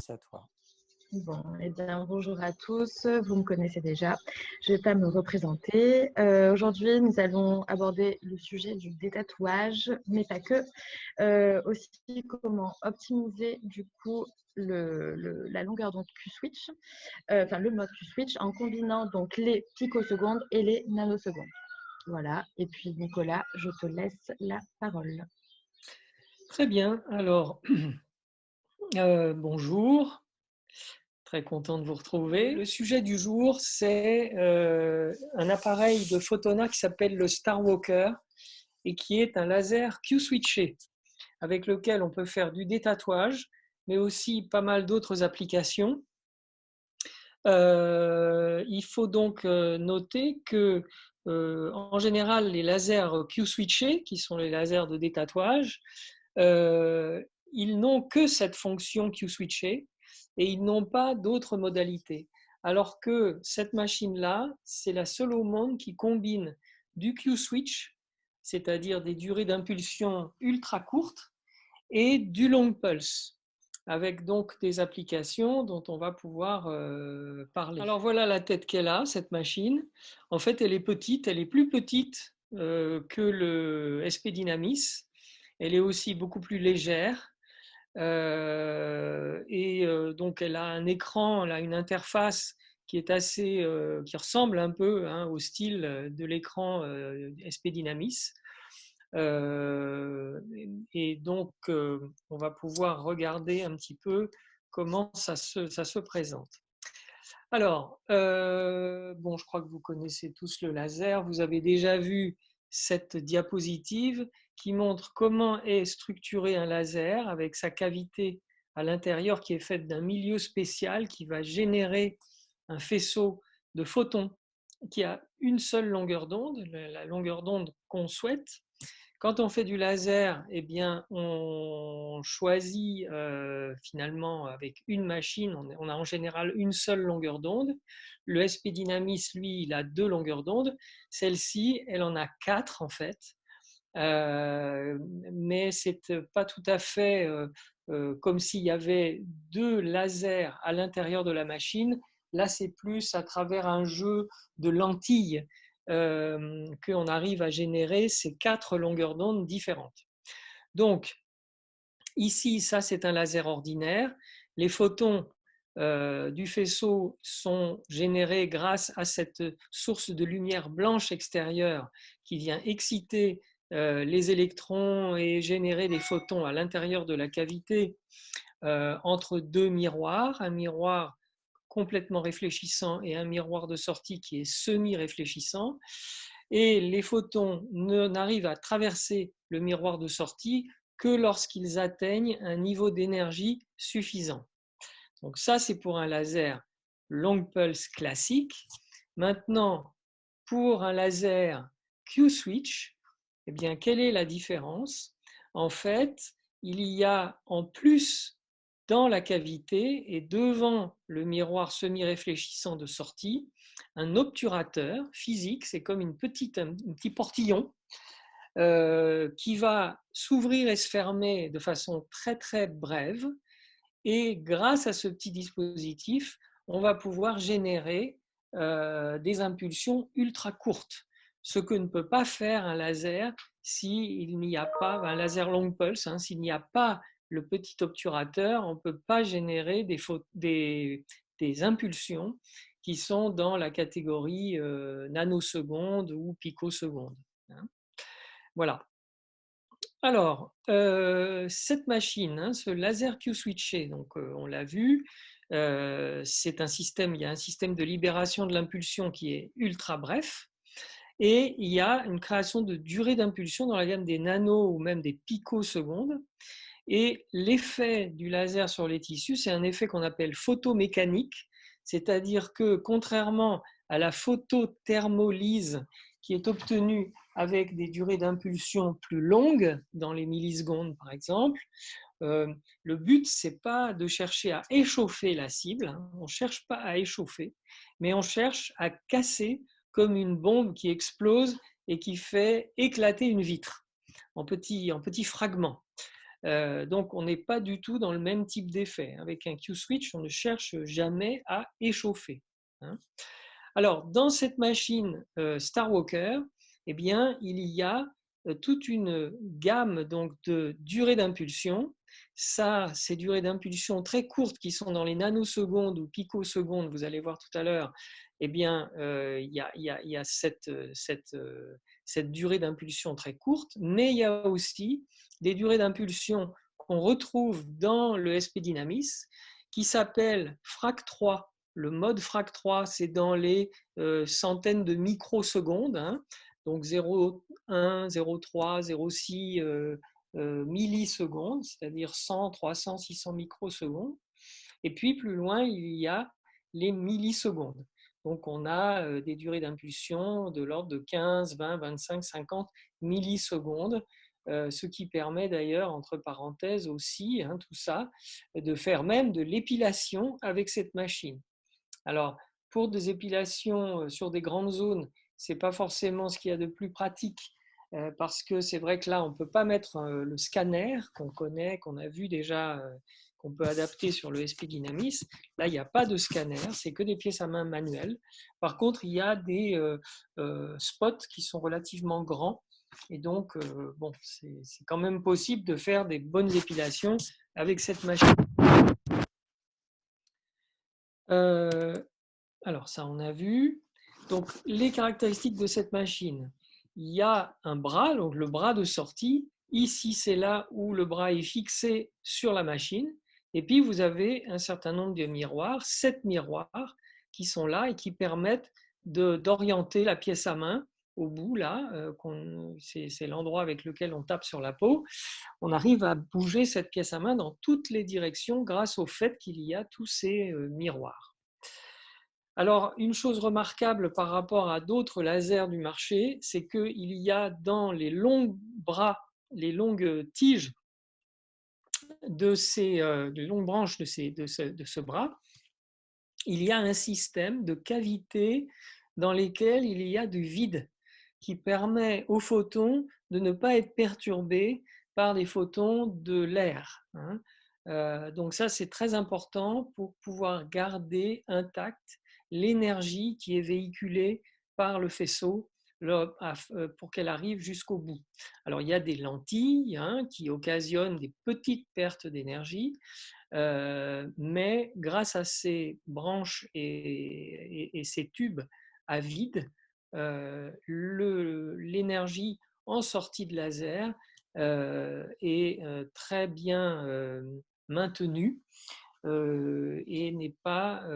c'est à toi. Bon, eh bien, bonjour à tous. Vous me connaissez déjà. Je ne vais pas me représenter. Aujourd'hui, nous allons aborder le sujet du détatouage, mais pas que. Aussi, comment optimiser du coup la longueur d'onde Q-switch, enfin le mode Q-switch, en combinant donc les picosecondes et les nanosecondes. Voilà. Et puis, Nicolas, je te laisse la parole. Très bien. Alors, bonjour. Très content de vous retrouver. Le sujet du jour, c'est un appareil de Photona qui s'appelle le Starwalker et qui est un laser Q-switché avec lequel on peut faire du détatouage, mais aussi pas mal d'autres applications. Il faut donc noter que, en général, les lasers Q-switchés, qui sont les lasers de détatouage, ils n'ont que cette fonction Q-switchée et ils n'ont pas d'autres modalités. Alors que cette machine-là, c'est la seule au monde qui combine du Q-switch, c'est-à-dire des durées d'impulsion ultra courtes, et du long pulse, avec donc des applications dont on va pouvoir parler. Alors voilà la tête qu'elle a, cette machine. En fait, elle est petite, elle est plus petite que le SP Dynamis. Elle est aussi beaucoup plus légère. Donc elle a un écran, elle a une interface qui est assez, qui ressemble un peu au style de l'écran SP Dynamis. Et donc, on va pouvoir regarder un petit peu comment ça se présente. Alors, bon, je crois que vous connaissez tous le laser. Vous avez déjà vu cette diapositive qui montre comment est structuré un laser avec sa cavité à l'intérieur qui est faite d'un milieu spécial qui va générer un faisceau de photons qui a une seule longueur d'onde, la longueur d'onde qu'on souhaite. Quand on fait du laser, eh bien, on choisit finalement avec une machine, on a en général une seule longueur d'onde. Le SP Dynamis, lui, il a deux longueurs d'onde. Celle-ci, elle en a quatre en fait. Mais c'est pas tout à fait comme s'il y avait deux lasers à l'intérieur de la machine. Là, c'est plus à travers un jeu de lentilles qu'on arrive à générer ces quatre longueurs d'onde différentes. Donc, ici, ça, c'est un laser ordinaire. Les photons du faisceau sont générés grâce à cette source de lumière blanche extérieure qui vient exciter les électrons et générer des photons à l'intérieur de la cavité entre deux miroirs, un miroir complètement réfléchissant et un miroir de sortie qui est semi-réfléchissant. Et les photons n'arrivent à traverser le miroir de sortie que lorsqu'ils atteignent un niveau d'énergie suffisant. Donc ça, c'est pour un laser long pulse classique. Maintenant, pour un laser Q-switch, eh bien, quelle est la différence? En fait, il y a en plus dans la cavité et devant le miroir semi-réfléchissant de sortie, un obturateur physique, c'est comme un petit portillon qui va s'ouvrir et se fermer de façon très très brève. Et grâce à ce petit dispositif, on va pouvoir générer des impulsions ultra courtes, ce que ne peut pas faire un laser s'il n'y a pas un laser long pulse, s'il n'y a pas le petit obturateur, on ne peut pas générer des impulsions qui sont dans la catégorie nanosecondes ou picosecondes. Voilà. Alors, cette machine, ce laser Q-switché, donc on l'a vu, c'est un système, il y a un système de libération de l'impulsion qui est ultra bref, et il y a une création de durée d'impulsion dans la gamme des nanos ou même des picosecondes. Et l'effet du laser sur les tissus, c'est un effet qu'on appelle photomécanique, c'est-à-dire que contrairement à la photothermolyse qui est obtenue avec des durées d'impulsion plus longues, dans les millisecondes par exemple, le but, ce n'est pas de chercher à échauffer la cible, on ne cherche pas à échauffer, mais on cherche à casser comme une bombe qui explose et qui fait éclater une vitre en petits fragments. Donc, on n'est pas du tout dans le même type d'effet. Avec un Q-switch, on ne cherche jamais à échauffer. Hein. Alors, dans cette machine Starwalker, eh bien, il y a toute une gamme donc, de durées d'impulsion. Ça, ces durées d'impulsion très courtes qui sont dans les nanosecondes ou picosecondes, vous allez voir tout à l'heure, eh bien, il y a cette durée d'impulsion très courte, mais il y a aussi des durées d'impulsion qu'on retrouve dans le SP Dynamis qui s'appelle FRAC3. Le mode FRAC3, c'est dans les centaines de microsecondes, hein, donc 0,1, 0,3, 0,6 millisecondes, c'est-à-dire 100, 300, 600 microsecondes. Et puis plus loin, il y a les millisecondes. Donc on a des durées d'impulsion de l'ordre de 15, 20, 25, 50 millisecondes, ce qui permet d'ailleurs, entre parenthèses aussi, hein, tout ça, de faire même de l'épilation avec cette machine. Alors, pour des épilations sur des grandes zones, ce n'est pas forcément ce qu'il y a de plus pratique, parce que c'est vrai que là, on ne peut pas mettre le scanner qu'on connaît, qu'on a vu déjà, qu'on peut adapter sur le SP Dynamis. Là, il n'y a pas de scanner, c'est que des pièces à main manuelles. Par contre, il y a des spots qui sont relativement grands, et donc, bon, c'est quand même possible de faire des bonnes épilations avec cette machine. Alors ça, on a vu. Donc les caractéristiques de cette machine. Il y a un bras, donc le bras de sortie. Ici, c'est là où le bras est fixé sur la machine. Et puis, vous avez un certain nombre de miroirs, 7 miroirs, qui sont là et qui permettent d'orienter la pièce à main au bout, là. C'est l'endroit avec lequel on tape sur la peau. On arrive à bouger cette pièce à main dans toutes les directions grâce au fait qu'il y a tous ces miroirs. Alors, une chose remarquable par rapport à d'autres lasers du marché, c'est qu'il y a dans les longs bras, les longues tiges les longues branches de ce bras, il y a un système de cavités dans lesquelles il y a du vide qui permet aux photons de ne pas être perturbés par les photons de l'air. Donc ça, c'est très important pour pouvoir garder intacte l'énergie qui est véhiculée par le faisceau pour qu'elle arrive jusqu'au bout. Alors il y a des lentilles qui occasionnent des petites pertes d'énergie, mais grâce à ces branches et ces tubes à vide, l'énergie en sortie de laser est très bien maintenue et n'est pas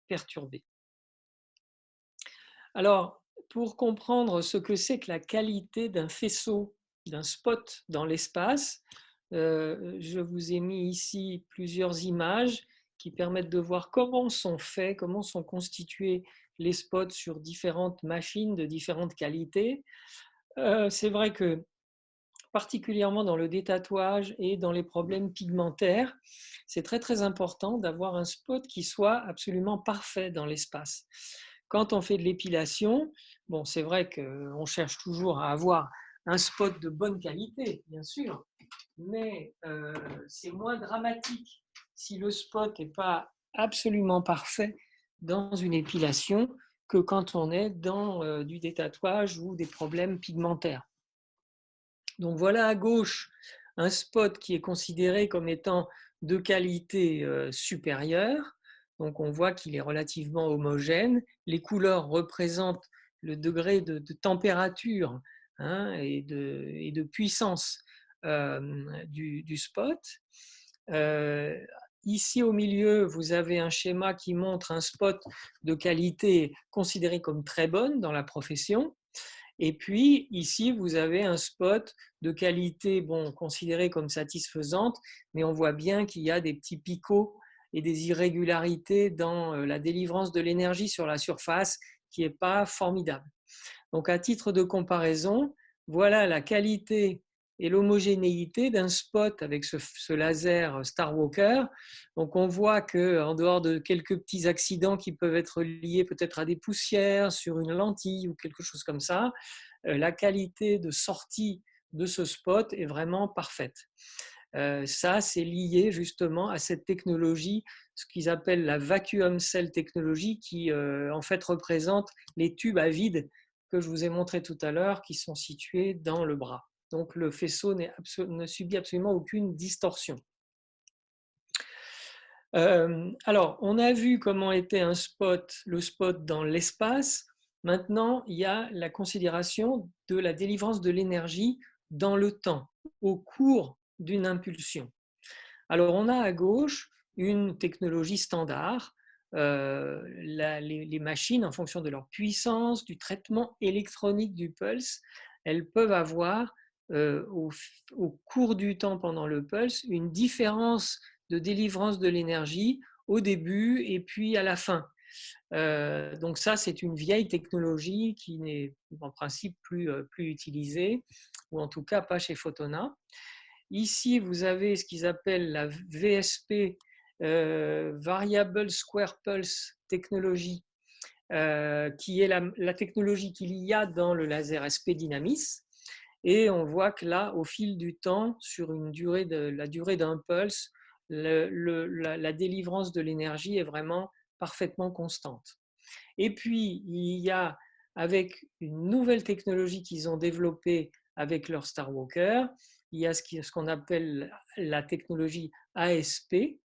perturbée. Alors, pour comprendre ce que c'est que la qualité d'un faisceau, d'un spot dans l'espace, je vous ai mis ici plusieurs images qui permettent de voir comment sont faits, comment sont constitués les spots sur différentes machines de différentes qualités. C'est vrai que particulièrement dans le détatouage et dans les problèmes pigmentaires, c'est très très important d'avoir un spot qui soit absolument parfait dans l'espace. Quand on fait de l'épilation, bon, c'est vrai qu'on cherche toujours à avoir un spot de bonne qualité, bien sûr, mais c'est moins dramatique si le spot n'est pas absolument parfait dans une épilation que quand on est dans du détatouage ou des problèmes pigmentaires. Donc voilà à gauche un spot qui est considéré comme étant de qualité supérieure. Donc on voit qu'il est relativement homogène. Les couleurs représentent le degré de température et de puissance du spot. Ici au milieu, vous avez un schéma qui montre un spot de qualité considéré comme très bonne dans la profession. Et puis ici, vous avez un spot de qualité considéré comme satisfaisante, mais on voit bien qu'il y a des petits picots et des irrégularités dans la délivrance de l'énergie sur la surface qui n'est pas formidable. Donc à titre de comparaison, voilà la qualité et l'homogénéité d'un spot avec ce laser Starwalker. Donc on voit qu'en dehors de quelques petits accidents qui peuvent être liés peut-être à des poussières sur une lentille ou quelque chose comme ça, la qualité de sortie de ce spot est vraiment parfaite. Ça, c'est lié justement à cette technologie, ce qu'ils appellent la vacuum cell technologie, qui en fait représente les tubes à vide que je vous ai montré tout à l'heure, qui sont situés dans le bras. Donc le faisceau ne subit absolument aucune distorsion. Alors, on a vu comment était le spot dans l'espace. Maintenant, il y a la considération de la délivrance de l'énergie dans le temps, au cours d'une impulsion. Alors, on a à gauche une technologie standard. Les machines, en fonction de leur puissance, du traitement électronique du pulse, elles peuvent avoir au cours du temps pendant le pulse une différence de délivrance de l'énergie au début et puis à la fin. Donc ça, c'est une vieille technologie qui n'est en principe plus utilisée, ou en tout cas pas chez Photona. Ici, vous avez ce qu'ils appellent la VSP, Variable Square Pulse Technology, qui est la technologie qu'il y a dans le laser SP Dynamis. Et on voit que là, au fil du temps, sur la durée d'un pulse, la délivrance de l'énergie est vraiment parfaitement constante. Et puis, il y a, avec une nouvelle technologie qu'ils ont développée avec leur Starwalker, il y a ce qu'on appelle la technologie ASP,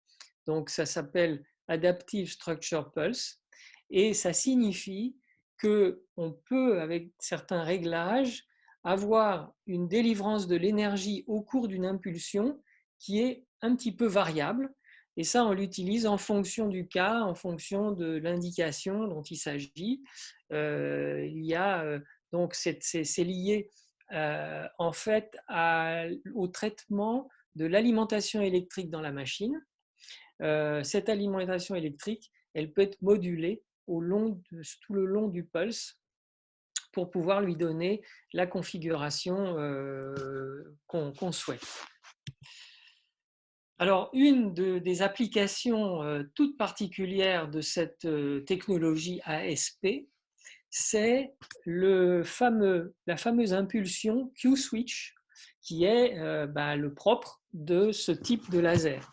donc ça s'appelle Adaptive Structure Pulse, et ça signifie qu'on peut, avec certains réglages, avoir une délivrance de l'énergie au cours d'une impulsion qui est un petit peu variable. Et ça, on l'utilise en fonction du cas, en fonction de l'indication dont il s'agit. Donc, c'est lié en fait au traitement de l'alimentation électrique dans la machine. Cette alimentation électrique, elle peut être modulée tout le long du pulse pour pouvoir lui donner la configuration qu'on souhaite. Alors, une des applications toutes particulières de cette technologie ASP, c'est la fameuse impulsion Q-switch, qui est le propre de ce type de laser.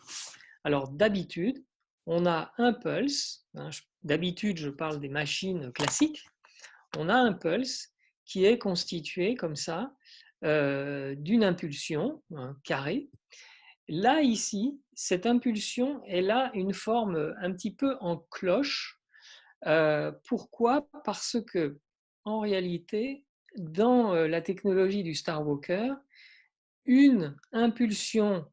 Alors, d'habitude, on a un pulse, d'habitude je parle des machines classiques, on a un pulse qui est constitué comme ça d'une impulsion, un carré. Là, ici, cette impulsion, elle a une forme un petit peu en cloche. Pourquoi ? Parce que, en réalité, dans la technologie du Starwalker, une impulsion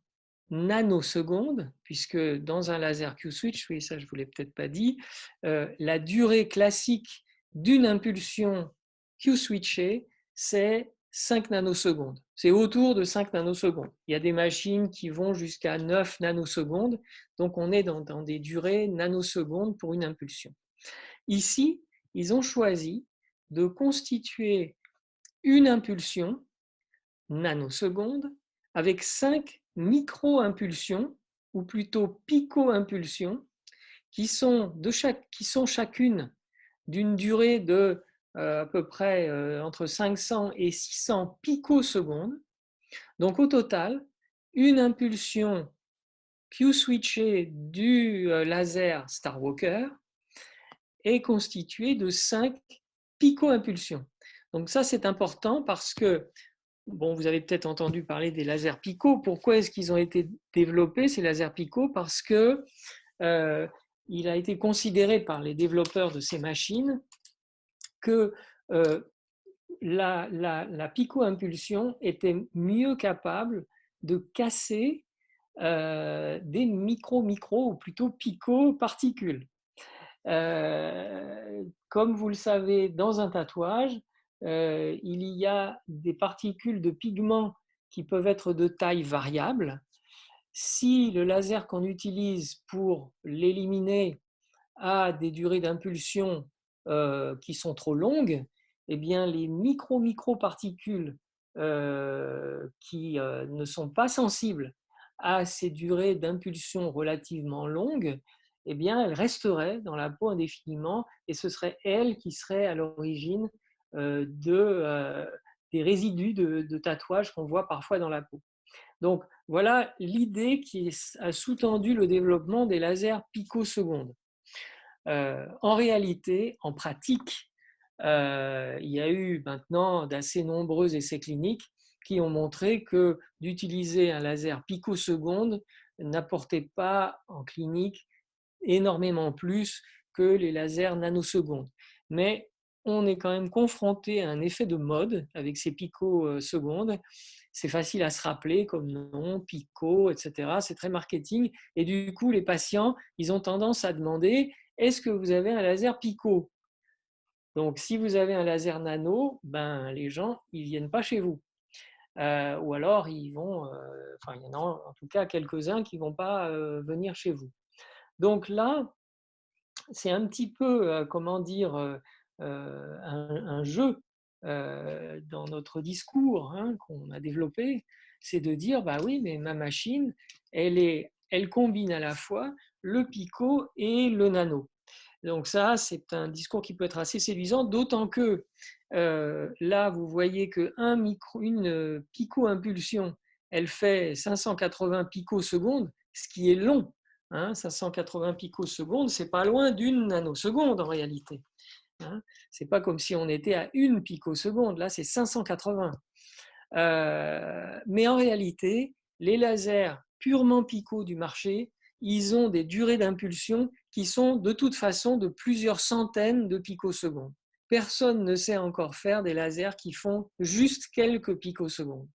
nanoseconde, puisque dans un laser Q-switch, oui, ça je ne vous l'ai peut-être pas dit, la durée classique d'une impulsion Q-switchée, c'est 5 nanosecondes. C'est autour de 5 nanosecondes. Il y a des machines qui vont jusqu'à 9 nanosecondes, donc on est dans des durées nanosecondes pour une impulsion. Ici, ils ont choisi de constituer une impulsion nanoseconde avec 5 micro-impulsions, ou plutôt pico-impulsions, qui sont chacune d'une durée de à peu près entre 500 et 600 picosecondes. Donc au total, une impulsion Q-switchée du laser Starwalker est constituée de 5 pico-impulsions. Donc ça, c'est important parce que bon, vous avez peut-être entendu parler des lasers Pico. Pourquoi est-ce qu'ils ont été développés, ces lasers Pico ? Parce que il a été considéré par les développeurs de ces machines que la pico-impulsion était mieux capable de casser des micro, ou plutôt pico-particules. Comme vous le savez, dans un tatouage, il y a des particules de pigments qui peuvent être de taille variable. Si le laser qu'on utilise pour l'éliminer a des durées d'impulsion qui sont trop longues, eh bien les micro-particules qui ne sont pas sensibles à ces durées d'impulsion relativement longues, eh bien elles resteraient dans la peau indéfiniment et ce serait elles qui seraient à l'origine des résidus de tatouage qu'on voit parfois dans la peau. Donc, Voilà l'idée qui a sous-tendu le développement des lasers picosecondes. En réalité, en pratique, il y a eu maintenant d'assez nombreux essais cliniques qui ont montré que d'utiliser un laser picoseconde n'apportait pas en clinique énormément plus que les lasers nanosecondes. Mais on est quand même confronté à un effet de mode avec ces picosecondes. C'est facile à se rappeler comme nom, pico, etc. C'est très marketing. Et du coup, les patients, ils ont tendance à demander, est-ce que vous avez un laser pico? Donc, si vous avez un laser nano, ben, les gens, ils ne viennent pas chez vous. Ou alors, ils vont, enfin, il y en a en tout cas quelques-uns qui ne vont pas venir chez vous. Donc là, c'est un petit peu, comment dire, un jeu dans notre discours hein, qu'on a développé, c'est de dire, bah oui, mais ma machine, elle combine à la fois le pico et le nano. Donc ça, c'est un discours qui peut être assez séduisant, d'autant que là, vous voyez qu'une pico-impulsion, elle fait 580 picosecondes, ce qui est long. Hein, 580 picosecondes, c'est pas loin d'une nanoseconde en réalité. Hein, c'est pas comme si on était à une picoseconde, là c'est 580. Mais en réalité, les lasers purement pico du marché, ils ont des durées d'impulsion qui sont de toute façon de plusieurs centaines de picosecondes. Personne ne sait encore faire des lasers qui font juste quelques picosecondes.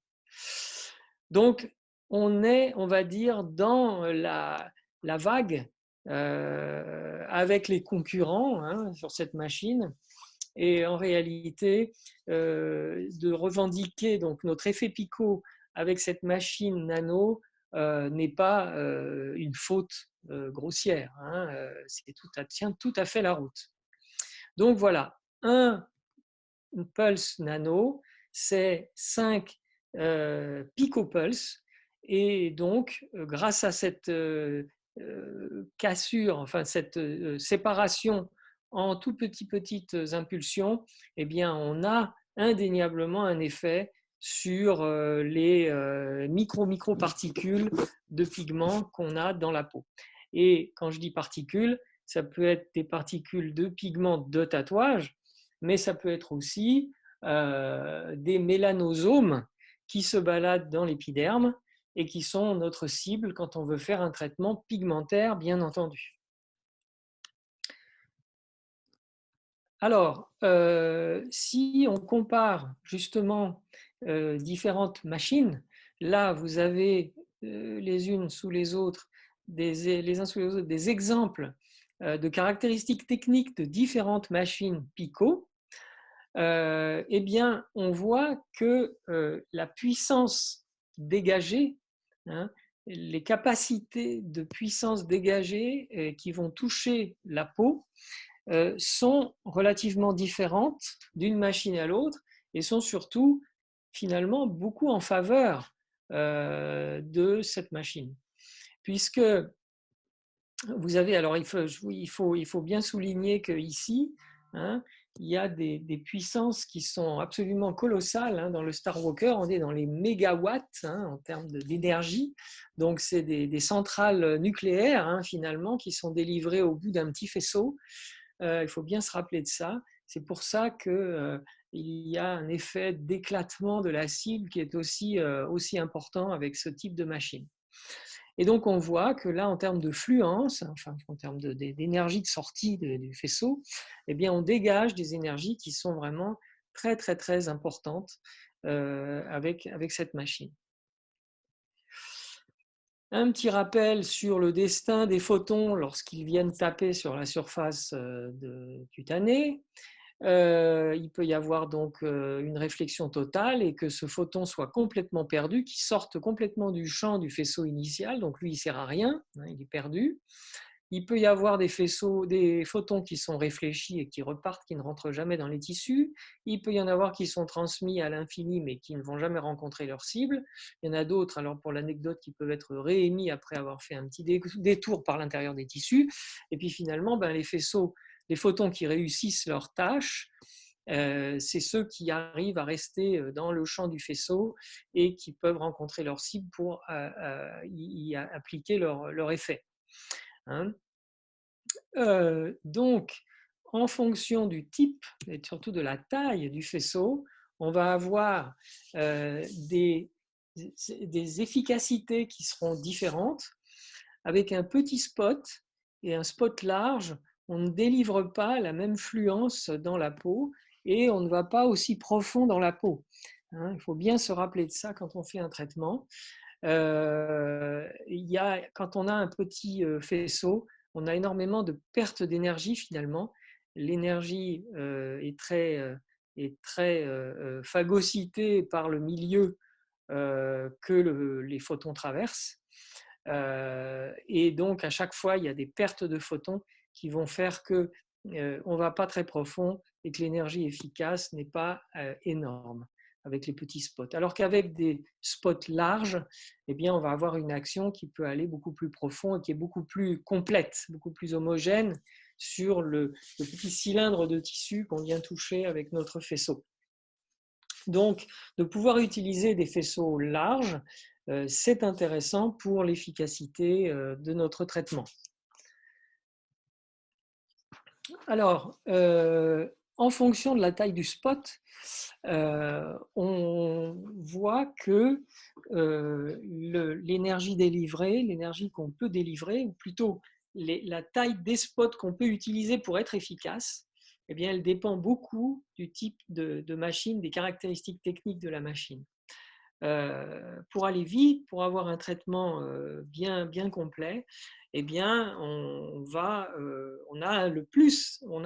Donc, on est, on va dire, dans la vague avec les concurrents hein, sur cette machine. Et en réalité, de revendiquer donc, notre effet picot avec cette machine nano n'est pas une faute grossière. Hein, ça tient tout à fait la route. Donc voilà, un pulse nano, c'est 5 picopulses. Et donc, grâce à cette cassure, enfin cette séparation en tout petites impulsions, eh bien, on a indéniablement un effet sur les micro-particules de pigments qu'on a dans la peau. Et quand je dis particules, ça peut être des particules de pigments de tatouage, mais ça peut être aussi des mélanosomes qui se baladent dans l'épiderme et qui sont notre cible quand on veut faire un traitement pigmentaire, bien entendu. Alors, si on compare justement différentes machines, là, vous avez les unes sous les autres, les uns sous les autres, des exemples de caractéristiques techniques de différentes machines Pico. Eh bien, on voit que la puissance dégagée, hein, les capacités de puissance dégagée qui vont toucher la peau sont relativement différentes d'une machine à l'autre et sont surtout finalement beaucoup en faveur de cette machine. Puisque vous avez, alors il faut bien souligner qu'ici, hein, il y a des puissances qui sont absolument colossales. Hein. Dans le Star Walker, on est dans les mégawatts hein, en termes d'énergie. Donc, c'est des centrales nucléaires, hein, finalement, qui sont délivrées au bout d'un petit faisceau. Il faut bien se rappeler de ça. C'est pour ça qu'il y a un effet d'éclatement de la cible qui est aussi important avec ce type de machine. Et donc, on voit que là, en termes de fluence, enfin, en termes d'énergie de sortie du faisceau, eh bien, on dégage des énergies qui sont vraiment très, très, très importantes avec cette machine. Un petit rappel sur le destin des photons lorsqu'ils viennent taper sur la surface cutanée. Il peut y avoir donc une réflexion totale et que ce photon soit complètement perdu, qu'il sorte complètement du champ du faisceau initial, donc lui il ne sert à rien, hein, il est perdu. Il peut y avoir des photons qui sont réfléchis et qui repartent, qui ne rentrent jamais dans les tissus. Il peut y en avoir qui sont transmis à l'infini mais qui ne vont jamais rencontrer leur cible. Il y en a d'autres, alors pour l'anecdote, qui peuvent être réémis après avoir fait un petit détour par l'intérieur des tissus. Et puis finalement, ben, les photons qui réussissent leur tâche, c'est ceux qui arrivent à rester dans le champ du faisceau et qui peuvent rencontrer leur cible pour y appliquer leur effet. Hein. Donc, en fonction du type et surtout de la taille du faisceau, on va avoir des efficacités qui seront différentes. Avec un petit spot et un spot large, on ne délivre pas la même fluence dans la peau et on ne va pas aussi profond dans la peau. Hein, il faut bien se rappeler de ça quand on fait un traitement. Quand on a un petit faisceau, on a énormément de pertes d'énergie finalement. L'énergie est très phagocytée par le milieu que les photons traversent. Et donc, à chaque fois, il y a des pertes de photons qui vont faire qu'on ne va pas très profond et que l'énergie efficace n'est pas énorme avec les petits spots. Alors qu'avec des spots larges, eh bien, on va avoir une action qui peut aller beaucoup plus profond et qui est beaucoup plus complète, beaucoup plus homogène sur le petit cylindre de tissu qu'on vient toucher avec notre faisceau. Donc, de pouvoir utiliser des faisceaux larges, c'est intéressant pour l'efficacité de notre traitement. Alors, en fonction de la taille du spot, on voit que l'énergie délivrée, l'énergie qu'on peut délivrer, ou plutôt la taille des spots qu'on peut utiliser pour être efficace, eh bien, elle dépend beaucoup du type de machine, des caractéristiques techniques de la machine. Pour aller vite, pour avoir un traitement bien complet, eh bien, on a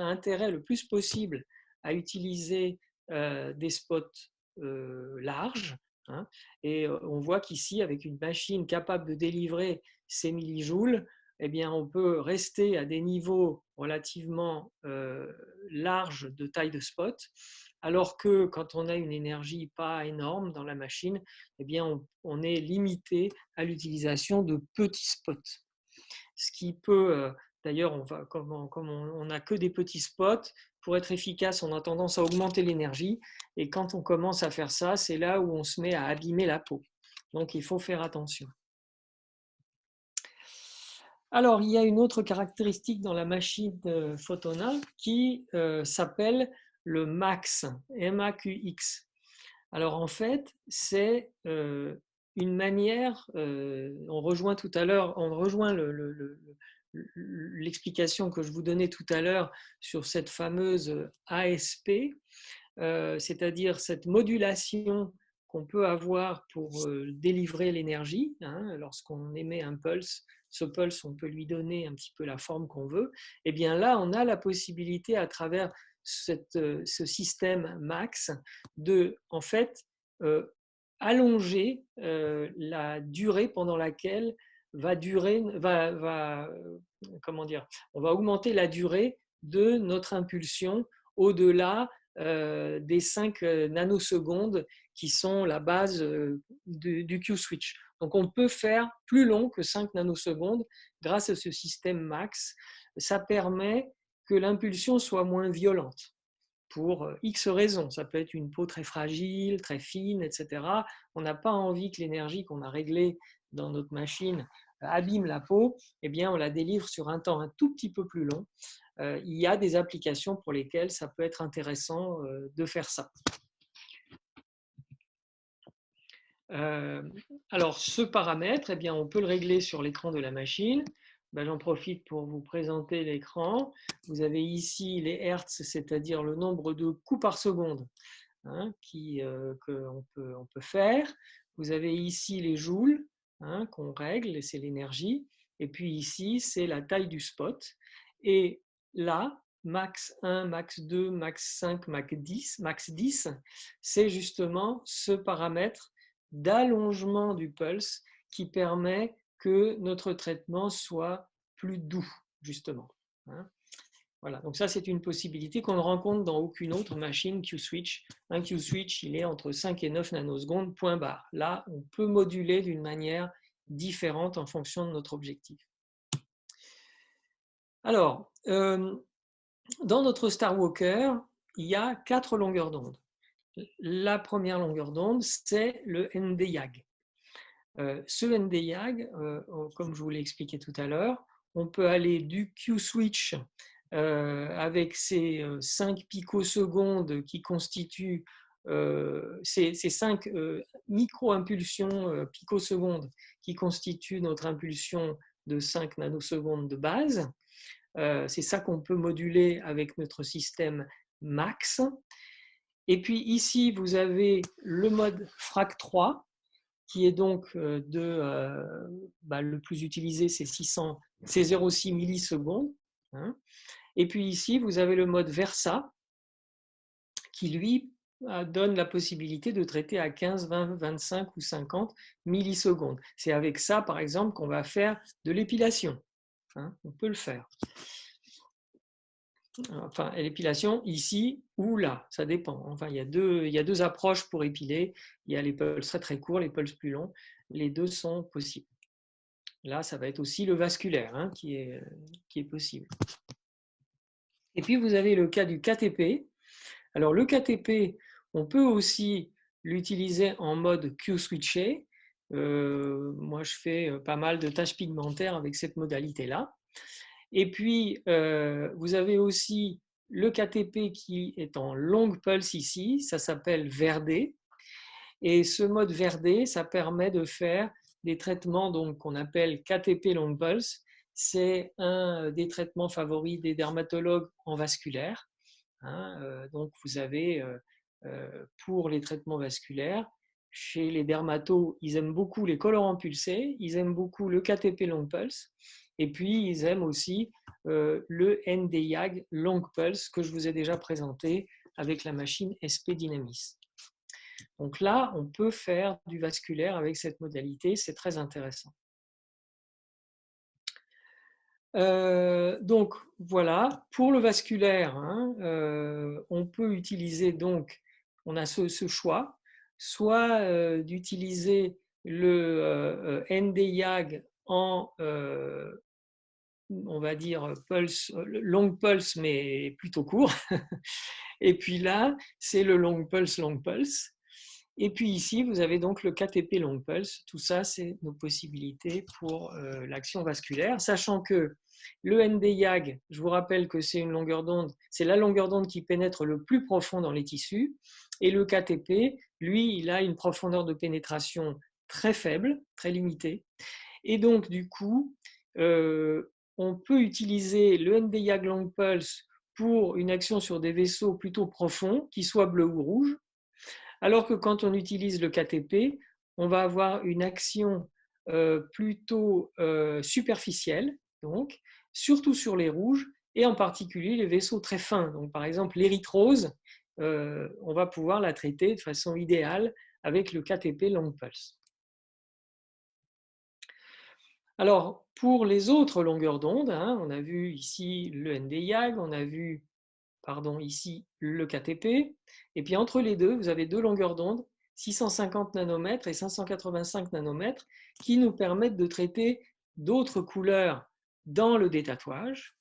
intérêt le plus possible à utiliser des spots larges. Hein, et on voit qu'ici, avec une machine capable de délivrer ces millijoules, eh bien, on peut rester à des niveaux relativement larges de taille de spot, alors que quand on a une énergie pas énorme dans la machine, eh bien, on est limité à l'utilisation de petits spots. Ce qui peut, d'ailleurs, comme on n'a que des petits spots, pour être efficace, on a tendance à augmenter l'énergie. Et quand on commence à faire ça, c'est là où on se met à abîmer la peau. Donc, il faut faire attention. Alors, il y a une autre caractéristique dans la machine Photona qui s'appelle le MAX, M-A-Q-X. Alors, en fait, c'est une manière, on rejoint tout à l'heure, on rejoint l'explication que je vous donnais tout à l'heure sur cette fameuse ASP, c'est-à-dire cette modulation qu'on peut avoir pour délivrer l'énergie. Hein, lorsqu'on émet un pulse, ce pulse, on peut lui donner un petit peu la forme qu'on veut. Et bien là, on a la possibilité, à travers ce système MAX, de, en fait, allonger la durée pendant laquelle on va augmenter la durée de notre impulsion au-delà des 5 nanosecondes qui sont la base du Q-switch. Donc on peut faire plus long que 5 nanosecondes grâce à ce système MAX. Ça permet que l'impulsion soit moins violente pour X raisons. Ça peut être une peau très fragile, très fine, etc. On n'a pas envie que l'énergie qu'on a réglée dans notre machine abîme la peau. Eh bien, on la délivre sur un temps un tout petit peu plus long. Il y a des applications pour lesquelles ça peut être intéressant de faire ça. Alors, ce paramètre, eh bien, on peut le régler sur l'écran de la machine. Ben, j'en profite pour vous présenter l'écran. Vous avez ici les hertz, c'est-à-dire le nombre de coups par seconde hein, qu'on peut faire. Vous avez ici les joules hein, qu'on règle, c'est l'énergie. Et puis ici, c'est la taille du spot. Et là, max 1, max 2, max 5, max 10, c'est justement ce paramètre d'allongement du pulse qui permet que notre traitement soit plus doux, justement. Voilà, donc ça c'est une possibilité qu'on ne rencontre dans aucune autre machine Q-Switch. Un Q-Switch, il est entre 5 et 9 nanosecondes, point barre. Là, on peut moduler d'une manière différente en fonction de notre objectif. Alors, dans notre Star Walker, il y a 4 longueurs d'onde. La première longueur d'onde, c'est le ND-YAG. Ce ND-YAG, comme je vous l'ai expliqué tout à l'heure, on peut aller du Q-switch avec ces 5 picosecondes qui constituent ces 5 micro-impulsions picosecondes qui constituent notre impulsion de 5 nanosecondes de base. C'est ça qu'on peut moduler avec notre système MAX. Et puis ici, vous avez le mode FRAC 3, qui est donc le plus utilisé, c'est 0,6 millisecondes. Hein. Et puis ici, vous avez le mode Versa, qui lui donne la possibilité de traiter à 15, 20, 25 ou 50 millisecondes. C'est avec ça, par exemple, qu'on va faire de l'épilation. Hein, on peut le faire. Enfin, l'épilation ici ou là, ça dépend. Enfin, il y a deux approches pour épiler. Il y a les pulses très très courts, les pulses plus longs. Les deux sont possibles. Là, ça va être aussi le vasculaire hein, qui est possible. Et puis, vous avez le cas du KTP. Alors, le KTP, on peut aussi l'utiliser en mode Q-switché. Moi, je fais pas mal de tâches pigmentaires avec cette modalité-là. Et puis, vous avez aussi le KTP qui est en longue pulse ici, ça s'appelle Verdé. Et ce mode Verdé, ça permet de faire des traitements qu'on appelle KTP long pulse. C'est un des traitements favoris des dermatologues en vasculaire. Hein, donc, vous avez pour les traitements vasculaires, chez les dermatos, ils aiment beaucoup les colorants pulsés, ils aiment beaucoup le KTP long pulse, et puis ils aiment aussi le ND-YAG long pulse que je vous ai déjà présenté avec la machine SP Dynamis. Donc là, on peut faire du vasculaire avec cette modalité, c'est très intéressant. Donc voilà, pour le vasculaire, hein, on peut utiliser donc, on a ce choix, soit d'utiliser le ND-YAG en, on va dire, long pulse, mais plutôt court. Et puis là, c'est le long pulse. Et puis ici, vous avez donc le KTP long pulse. Tout ça, c'est nos possibilités pour l'action vasculaire, sachant que le ND-YAG, je vous rappelle que c'est une longueur d'onde, c'est la longueur d'onde qui pénètre le plus profond dans les tissus, et le KTP, lui, il a une profondeur de pénétration très faible, très limitée, et donc du coup, on peut utiliser le ND-YAG long pulse pour une action sur des vaisseaux plutôt profonds, qui soient bleus ou rouges, alors que quand on utilise le KTP, on va avoir une action plutôt superficielle, donc, surtout sur les rouges, et en particulier les vaisseaux très fins. Donc, par exemple, l'érythrose, on va pouvoir la traiter de façon idéale avec le KTP long pulse. Alors, pour les autres longueurs d'onde, hein, on a vu ici le ND-YAG, on a vu ici le KTP, et puis entre les deux, vous avez deux longueurs d'onde, 650 nanomètres et 585 nanomètres, qui nous permettent de traiter d'autres couleurs dans le détatouage,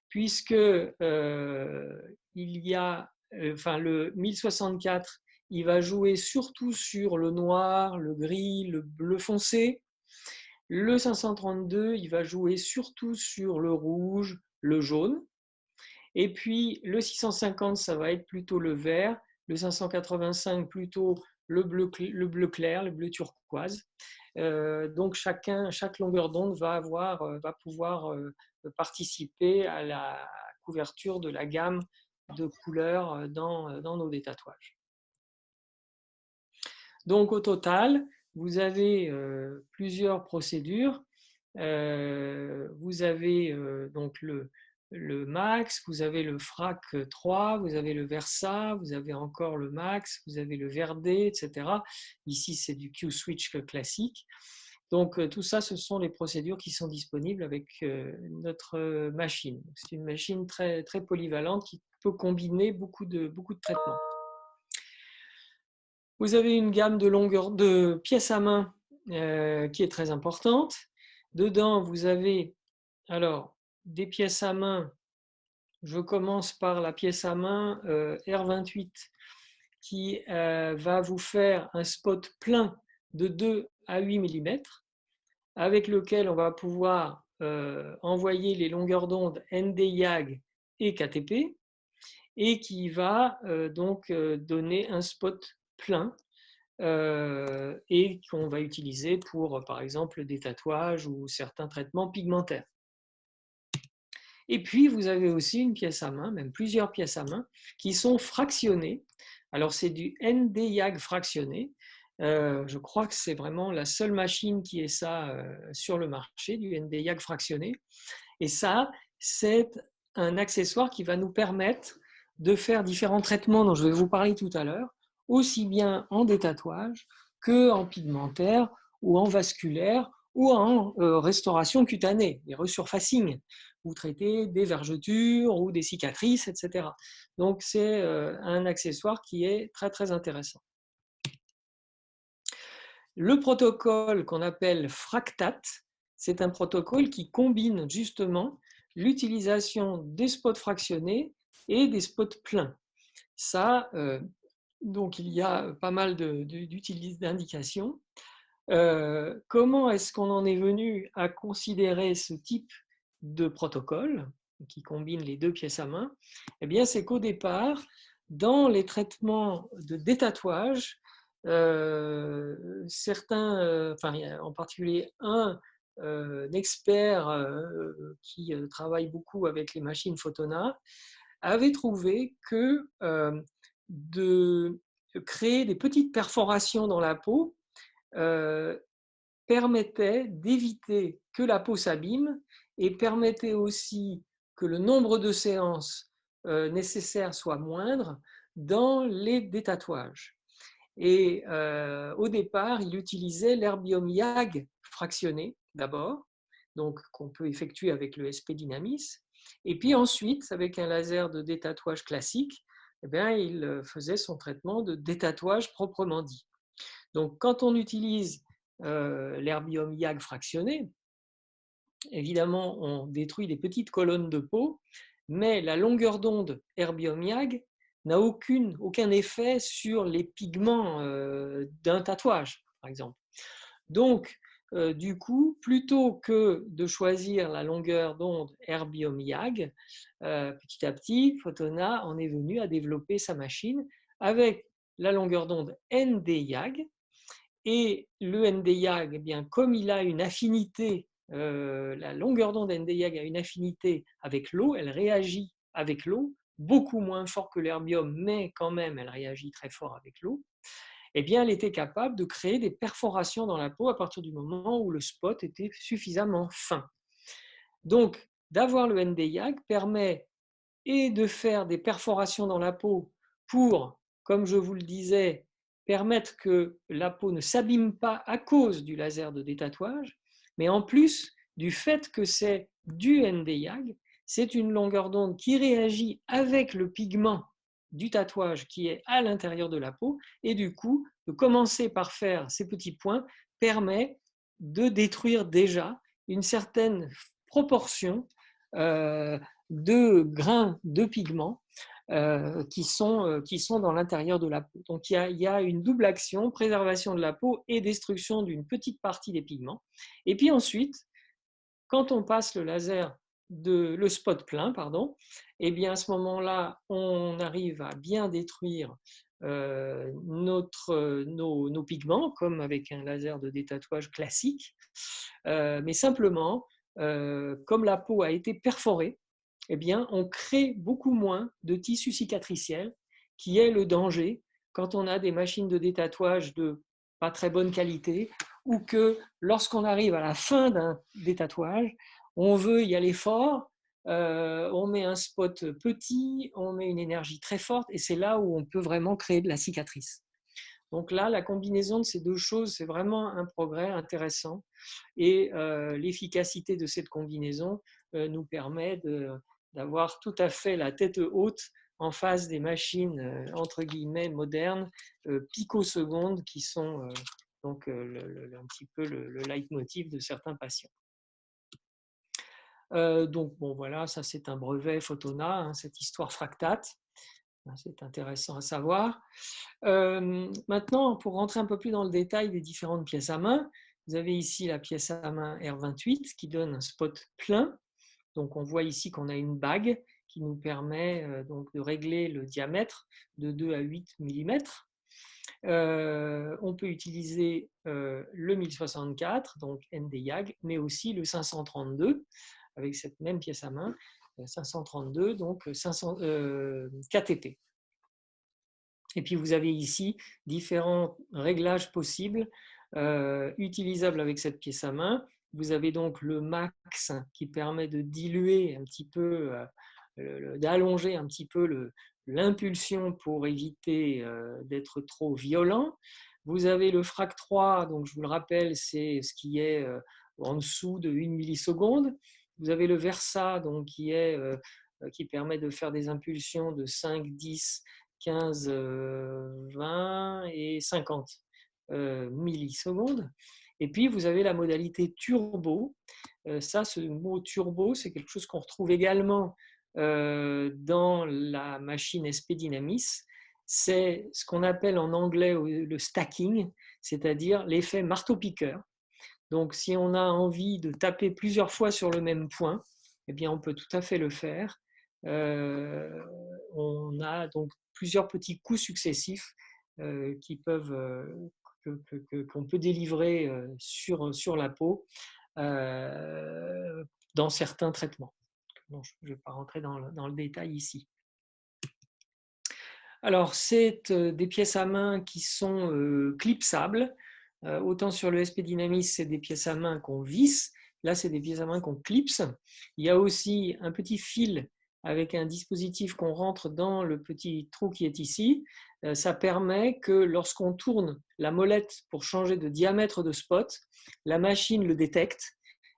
puisque le 1064, il va jouer surtout sur le noir, le gris, le bleu foncé. Le 532, il va jouer surtout sur le rouge, le jaune. Et puis le 650, ça va être plutôt le vert. Le 585, plutôt le bleu clair, le bleu turquoise. Donc chaque longueur d'onde va pouvoir participer à la couverture de la gamme de couleurs dans nos détatouages. Donc au total, vous avez plusieurs procédures. Vous avez donc le max, vous avez le FRAC 3, vous avez le Versa, vous avez encore le max, vous avez le Verdé, etc. Ici, c'est du Q-switch classique. Donc tout ça, ce sont les procédures qui sont disponibles avec notre machine. C'est une machine très, très polyvalente qui peut combiner beaucoup de traitements. Vous avez une gamme de pièces à main qui est très importante. Dedans, vous avez alors des pièces à main Je commence par la pièce à main R28 qui va vous faire un spot plein de 2 à 8 mm avec lequel on va pouvoir envoyer les longueurs d'onde ND-YAG et KTP et qui va donc donner un spot plein et qu'on va utiliser pour, par exemple, des tatouages ou certains traitements pigmentaires. Et puis, vous avez aussi une pièce à main, même plusieurs pièces à main, qui sont fractionnées. Alors, c'est du ND-YAG fractionné. Je crois que c'est vraiment la seule machine qui ait ça sur le marché, du ND-YAG fractionné. Et ça, c'est un accessoire qui va nous permettre de faire différents traitements dont je vais vous parler tout à l'heure, aussi bien en détatouage qu'en pigmentaire ou en vasculaire ou en restauration cutanée, des resurfacing, ou traiter des vergetures ou des cicatrices, etc. Donc c'est un accessoire qui est très très intéressant. Le protocole qu'on appelle Fractat, c'est un protocole qui combine justement l'utilisation des spots fractionnés et des spots pleins. Ça, donc il y a pas mal d'indications. Comment est-ce qu'on en est venu à considérer ce type de protocole qui combine les deux pièces à main? Eh bien, c'est qu'au départ, dans les traitements de détatouage, certains, en particulier un expert qui travaille beaucoup avec les machines Photona, avait trouvé que de créer des petites perforations dans la peau permettait d'éviter que la peau s'abîme et permettait aussi que le nombre de séances nécessaires soit moindre dans les détatouages. Et au départ, il utilisait l'herbium YAG fractionné d'abord, donc qu'on peut effectuer avec le SP Dynamis. Et puis ensuite, avec un laser de détatouage classique, eh bien, il faisait son traitement de détatouage proprement dit. Donc, quand on utilise l'herbium YAG fractionné, évidemment, on détruit des petites colonnes de peau, mais la longueur d'onde herbium YAG n'a aucun effet sur les pigments d'un tatouage, par exemple. Donc, du coup, plutôt que de choisir la longueur d'onde herbium YAG, petit à petit, Photona en est venu à développer sa machine avec la longueur d'onde ND YAG. Et le ND-YAG, eh bien, comme il a une affinité, la longueur d'onde ND-YAG a une affinité avec l'eau, elle réagit avec l'eau, beaucoup moins fort que l'herbium, mais quand même, elle réagit très fort avec l'eau. Eh bien, elle était capable de créer des perforations dans la peau à partir du moment où le spot était suffisamment fin. Donc, d'avoir le ND-YAG permet et de faire des perforations dans la peau pour, comme je vous le disais, permettre que la peau ne s'abîme pas à cause du laser de détatouage, mais en plus du fait que c'est du ND-YAG, c'est une longueur d'onde qui réagit avec le pigment du tatouage qui est à l'intérieur de la peau, et du coup, de commencer par faire ces petits points permet de détruire déjà une certaine proportion de grains de pigments qui sont dans l'intérieur de la peau. Donc il y a une double action, préservation de la peau et destruction d'une petite partie des pigments. Et puis ensuite, quand on passe le spot plein, pardon, et bien à ce moment-là, on arrive à bien détruire nos pigments, comme avec un laser de détatouage classique, mais simplement, comme la peau a été perforée, eh bien, on crée beaucoup moins de tissu cicatriciel, qui est le danger quand on a des machines de détatouage de pas très bonne qualité, ou que lorsqu'on arrive à la fin d'un détatouage, on veut y aller fort, on met un spot petit, on met une énergie très forte, et c'est là où on peut vraiment créer de la cicatrice. Donc là, la combinaison de ces deux choses, c'est vraiment un progrès intéressant. Et l'efficacité de cette combinaison nous permet d'avoir tout à fait la tête haute en face des machines, entre guillemets, modernes, picosecondes, qui sont donc un petit peu le leitmotiv de certains patients. Donc, bon, voilà, ça c'est un brevet Photona, hein, cette histoire fractate. C'est intéressant à savoir. Maintenant, pour rentrer un peu plus dans le détail des différentes pièces à main, vous avez ici la pièce à main R28 qui donne un spot plein. Donc, on voit ici qu'on a une bague qui nous permet donc de régler le diamètre de 2 à 8 mm. On peut utiliser le 1064, donc ND-YAG, mais aussi le 532 avec cette même pièce à main, 532, donc 500, KTP. Et puis vous avez ici différents réglages possibles utilisables avec cette pièce à main. Vous avez donc le max qui permet de diluer un petit peu, d'allonger un petit peu l'impulsion pour éviter d'être trop violent. Vous avez le frac 3, donc je vous le rappelle, c'est ce qui est en dessous de 1 milliseconde. Vous avez le Versa, donc qui permet de faire des impulsions de 5, 10, 15, 20 et 50 millisecondes. Et puis, vous avez la modalité turbo. Ça, ce mot turbo, c'est quelque chose qu'on retrouve également dans la machine SP Dynamis. C'est ce qu'on appelle en anglais le stacking, c'est-à-dire l'effet marteau-piqueur. Donc, si on a envie de taper plusieurs fois sur le même point, eh bien, on peut tout à fait le faire. On a donc plusieurs petits coups successifs qui peuvent, qu'on peut délivrer sur la peau dans certains traitements. Bon, je ne vais pas rentrer dans le détail ici. Alors, c'est des pièces à main qui sont clipsables. Autant sur le SP Dynamis, c'est des pièces à main qu'on visse. Là, c'est des pièces à main qu'on clipse. Il y a aussi un petit fil avec un dispositif qu'on rentre dans le petit trou qui est ici. Ça permet que lorsqu'on tourne la molette pour changer de diamètre de spot, la machine le détecte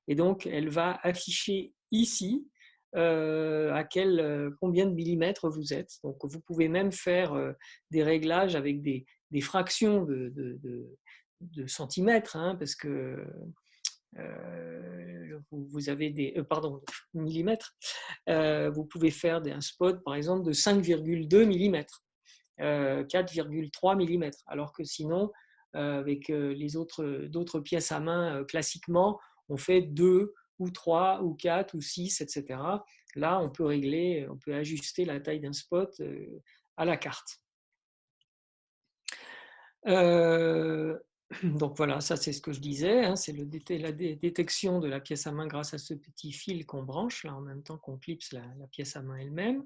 et donc elle va afficher ici combien de millimètres vous êtes. Donc vous pouvez même faire des réglages avec des fractions de centimètres, hein, parce que vous avez pardon, millimètres. Vous pouvez faire un spot, par exemple, de 5,2 mm, 4,3 mm, alors que sinon, avec d'autres pièces à main, classiquement, on fait 2 ou 3 ou 4 ou 6, etc. Là, on peut ajuster la taille d'un spot à la carte. Donc voilà, ça c'est ce que je disais, hein, c'est la détection de la pièce à main grâce à ce petit fil qu'on branche, là en même temps qu'on clipse la pièce à main elle-même.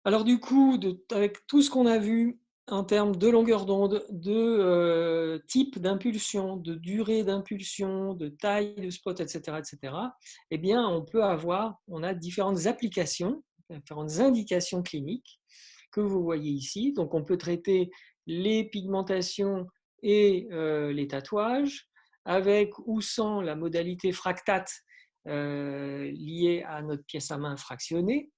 Alors du coup, avec tout ce qu'on a vu en termes de longueur d'onde, de type d'impulsion, de durée d'impulsion, de taille de spot, etc., eh bien on a différentes applications, différentes indications cliniques que vous voyez ici. Donc on peut traiter les pigmentations et les tatouages, avec ou sans la modalité fractate liée à notre pièce à main fractionnée.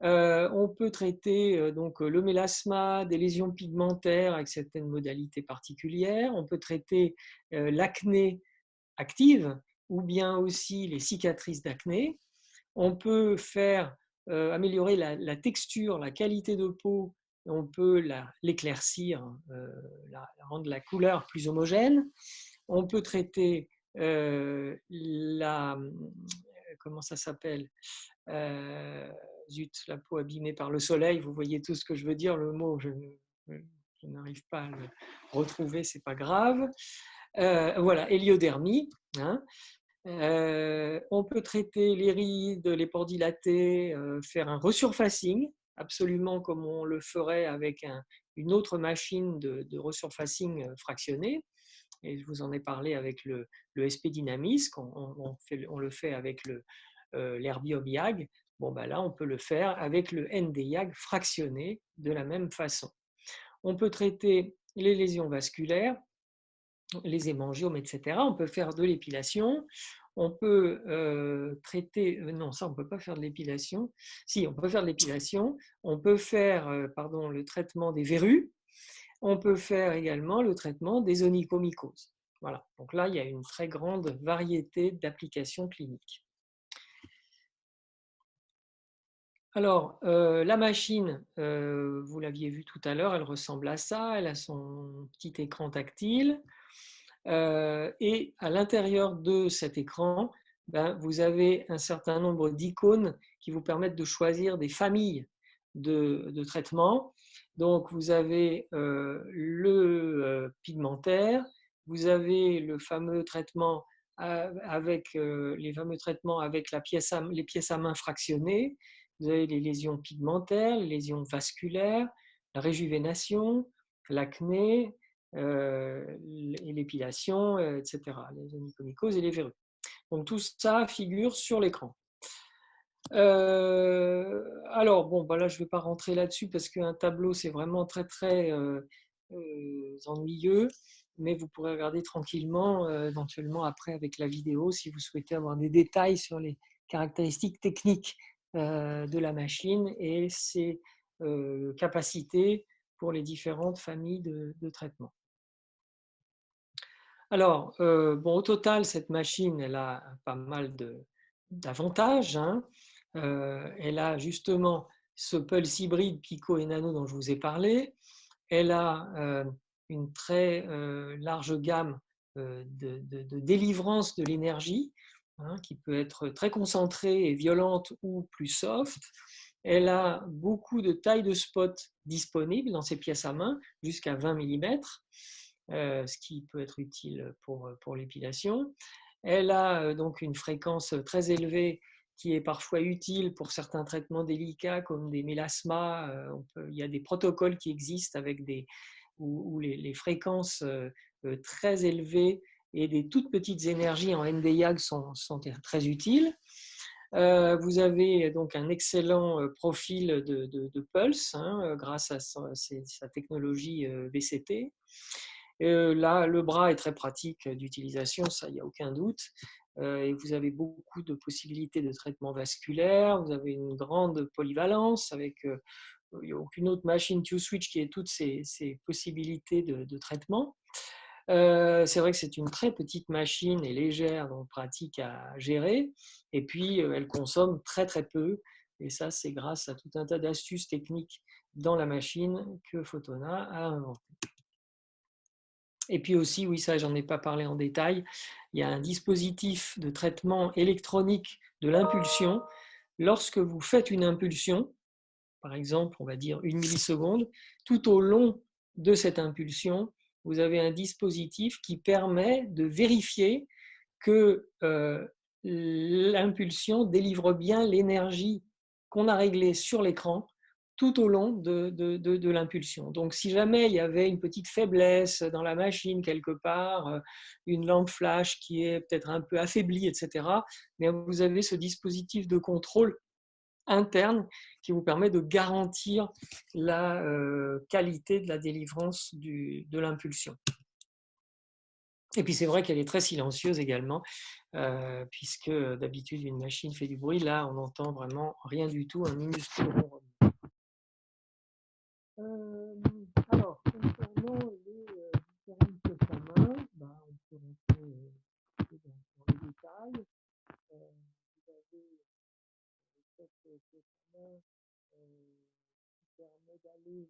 On peut traiter donc le mélasma, des lésions pigmentaires avec certaines modalités particulières. On peut traiter l'acné active ou bien aussi les cicatrices d'acné. On peut améliorer la texture, la qualité de peau. On peut l'éclaircir, rendre la couleur plus homogène. On peut traiter comment ça s'appelle zut, la peau abîmée par le soleil, vous voyez tout ce que je veux dire, le mot, je n'arrive pas à le retrouver, c'est pas grave. Voilà, héliodermie. Hein. On peut traiter les rides, les pores dilatés, faire un resurfacing, absolument comme on le ferait avec une autre machine de resurfacing fractionné. Et je vous en ai parlé avec le SP Dynamis, on le fait avec l'Herbium YAG. Bon, ben là, on peut le faire avec le ND-YAG fractionné de la même façon. On peut traiter les lésions vasculaires, les hémangiomes, etc. On peut faire de l'épilation. On peut traiter... non, ça, on ne peut pas faire de l'épilation. Si, on peut faire de l'épilation. On peut faire le traitement des verrues. On peut faire également le traitement des onychomycoses. Voilà. Donc là, il y a une très grande variété d'applications cliniques. Alors, la machine, vous l'aviez vu tout à l'heure, elle ressemble à ça. Elle a son petit écran tactile. Et à l'intérieur de cet écran, ben, vous avez un certain nombre d'icônes qui vous permettent de choisir des familles de traitements. Donc, vous avez le pigmentaire, vous avez le fameux traitement avec les fameux traitements avec les pièces à main fractionnées, vous avez les lésions pigmentaires, les lésions vasculaires, la réjuvénation, l'acné, et l'épilation, etc., les onychomycoses et les verrues. Donc tout ça figure sur l'écran. Alors, bon, bah là, je ne vais pas rentrer là-dessus parce qu'un tableau, c'est vraiment très, très ennuyeux, mais vous pourrez regarder tranquillement, éventuellement après avec la vidéo, si vous souhaitez avoir des détails sur les caractéristiques techniques de la machine et ses capacités pour les différentes familles de traitements. Alors, bon, au total, cette machine, elle a pas mal d'avantages, hein. Elle a justement ce pulse hybride Pico et Nano dont je vous ai parlé. Elle a une très large gamme de délivrance de l'énergie, hein, qui peut être très concentrée et violente ou plus soft. Elle a beaucoup de tailles de spots disponibles dans ses pièces à main, jusqu'à 20 mm, ce qui peut être utile pour l'épilation. Elle a donc une fréquence très élevée qui est parfois utile pour certains traitements délicats comme des mélasmas. Il y a des protocoles qui existent avec où les fréquences très élevées et des toutes petites énergies en Nd:YAG sont très utiles. Vous avez donc un excellent profil de pulse, hein, grâce à sa technologie VCT. Là, le bras est très pratique d'utilisation, ça, il n'y a aucun doute. Et vous avez beaucoup de possibilités de traitement vasculaire, vous avez une grande polyvalence avec il n'y a aucune autre machine Q-Switch qui ait toutes ces possibilités de traitement. C'est vrai que c'est une très petite machine et légère, donc pratique à gérer. Et puis, elle consomme très très peu. Et ça, c'est grâce à tout un tas d'astuces techniques dans la machine que Fotona a inventé. Et puis aussi, oui, ça, j'en ai pas parlé en détail, il y a un dispositif de traitement électronique de l'impulsion. Lorsque vous faites une impulsion, par exemple, on va dire 1 milliseconde, tout au long de cette impulsion, vous avez un dispositif qui permet de vérifier que l'impulsion délivre bien l'énergie qu'on a réglée sur l'écran tout au long de l'impulsion. Donc, si jamais il y avait une petite faiblesse dans la machine quelque part, une lampe flash qui est peut-être un peu affaiblie, etc., mais vous avez ce dispositif de contrôle interne qui vous permet de garantir la qualité de la délivrance de l'impulsion. Et puis c'est vrai qu'elle est très silencieuse également, puisque d'habitude une machine fait du bruit, là on n'entend vraiment rien du tout, un minuscule ronronnement. Alors, concernant les différentes pièces à main, on peut rentrer dans les détails. Vous avez cette pièce à main qui permet d'aller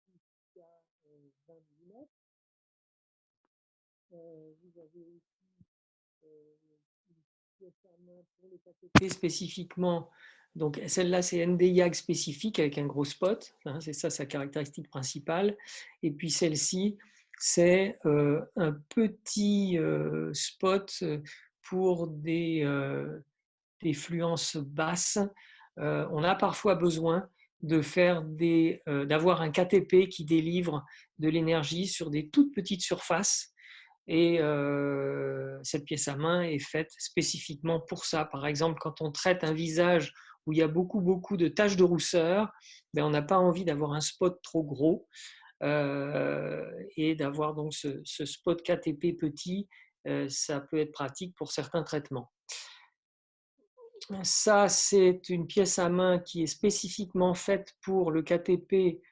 jusqu'à 20 mm. Vous avez aussi une pièce à main pour les KTP spécifiquement. Donc celle-là, c'est Nd:YAG spécifique avec un gros spot, hein, c'est ça sa caractéristique principale. Et puis celle-ci, c'est un petit spot pour des fluences basses. On a parfois besoin d'avoir un KTP qui délivre de l'énergie sur des toutes petites surfaces. Et cette pièce à main est faite spécifiquement pour ça. Par exemple, quand on traite un visage où il y a beaucoup de taches de rousseur, on n'a pas envie d'avoir un spot trop gros et d'avoir donc ce spot KTP petit, ça peut être pratique pour certains traitements. Ça, c'est une pièce à main qui est spécifiquement faite pour le KTP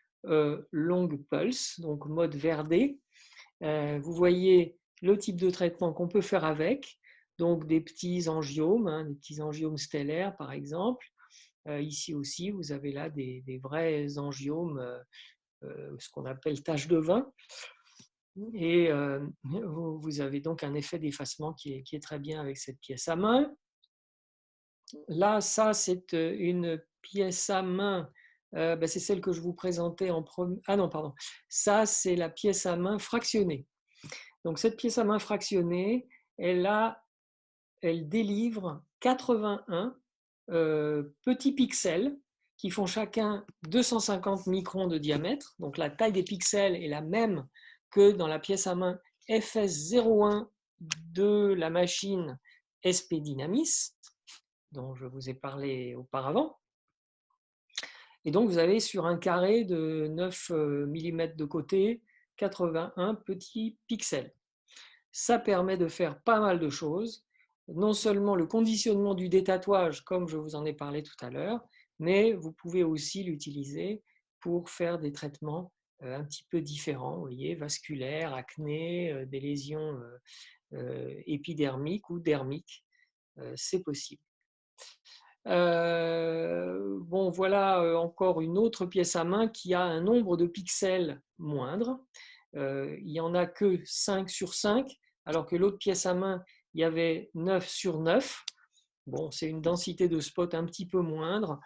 long pulse, donc mode Verde. Vous voyez le type de traitement qu'on peut faire avec, donc des petits angiomes, hein, des petits angiomes stellaires par exemple. Ici aussi, vous avez là des vrais angiomes, ce qu'on appelle taches de vin. Et vous avez donc un effet d'effacement qui est très bien avec cette pièce à main. Là, ça, c'est une pièce à main. C'est celle que je vous présentais en premier. Ah non, pardon. Ça, c'est la pièce à main fractionnée. Donc, cette pièce à main fractionnée, elle délivre 81 petits pixels qui font chacun 250 microns de diamètre. Donc, la taille des pixels est la même que dans la pièce à main FS01 de la machine SP Dynamis, dont je vous ai parlé auparavant. Et donc, vous avez sur un carré de 9 mm de côté, 81 petits pixels. Ça permet de faire pas mal de choses, non seulement le conditionnement du détatouage, comme je vous en ai parlé tout à l'heure, mais vous pouvez aussi l'utiliser pour faire des traitements un petit peu différents, vous voyez, vasculaires, acné, des lésions épidermiques ou dermiques, c'est possible. Bon, voilà encore une autre pièce à main qui a un nombre de pixels moindre. Il n'y en a que 5 sur 5, alors que l'autre pièce à main, il y avait 9 sur 9. Bon, c'est une densité de spot un petit peu moindre.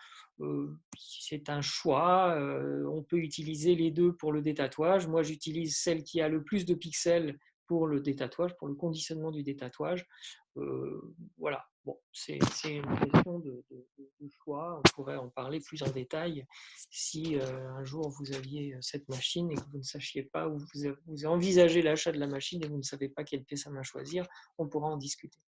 C'est un choix. On peut utiliser les deux pour le détatouage. Moi, j'utilise celle qui a le plus de pixels pour le détatouage, pour le conditionnement du détatouage. Voilà, bon, c'est une question de choix. On pourrait en parler plus en détail si un jour vous aviez cette machine et que vous ne sachiez pas, ou vous envisagez l'achat de la machine et vous ne savez pas quelle pièce à main choisir, on pourra en discuter.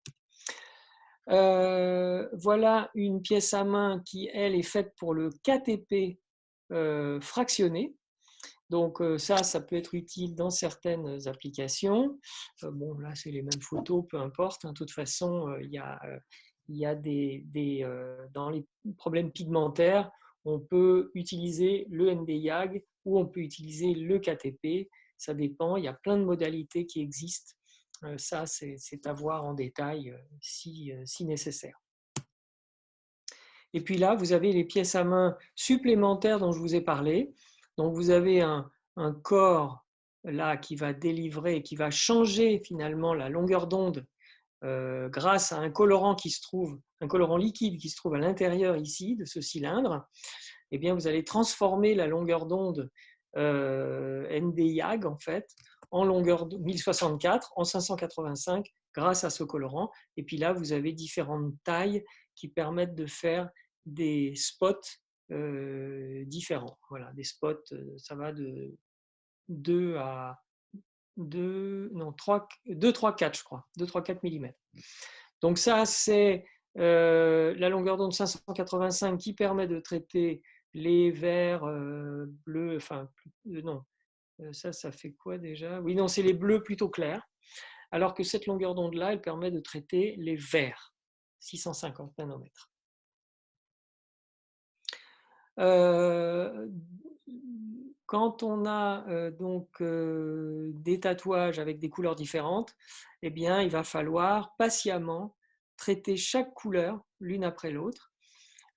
Voilà une pièce à main qui, elle, est faite pour le KTP fractionné. Donc ça peut être utile dans certaines applications. Bon, là, c'est les mêmes photos, peu importe. Hein. De toute façon, il y a dans les problèmes pigmentaires, on peut utiliser le Nd:YAG ou on peut utiliser le KTP. Ça dépend, il y a plein de modalités qui existent. Ça, c'est à voir en détail si nécessaire. Et puis là, vous avez les pièces à main supplémentaires dont je vous ai parlé. Donc vous avez un corps là qui va délivrer, qui va changer finalement la longueur d'onde grâce à un colorant un colorant liquide qui se trouve à l'intérieur ici de ce cylindre. Eh bien, vous allez transformer la longueur d'onde Nd:YAG en fait en longueur 1064 en 585 grâce à ce colorant. Et puis là, vous avez différentes tailles qui permettent de faire des spots différents. Voilà, des spots, ça va de 2 à 2, 3, 4, je crois. 2, 3, 4 mm. Donc ça, c'est la longueur d'onde 585 qui permet de traiter les verts, bleus, enfin, non, ça fait quoi déjà? Oui, non, c'est les bleus plutôt clairs. Alors que cette longueur d'onde-là, elle permet de traiter les verts, 650 nanomètres. Quand on a donc des tatouages avec des couleurs différentes, eh bien, il va falloir patiemment traiter chaque couleur l'une après l'autre.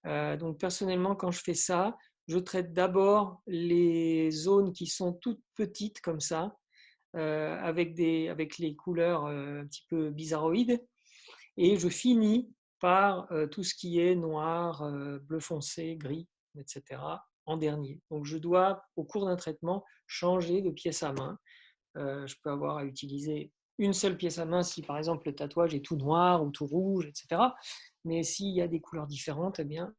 Donc personnellement, quand je fais ça, je traite d'abord les zones qui sont toutes petites comme ça, avec les couleurs un petit peu bizarroïdes, et je finis par tout ce qui est noir, bleu foncé, gris, etc. en dernier. Donc je dois, au cours d'un traitement, changer de pièce à main. Je peux avoir à utiliser une seule pièce à main si par exemple le tatouage est tout noir ou tout rouge, etc. Mais s'il y a des couleurs différentes, eh bien,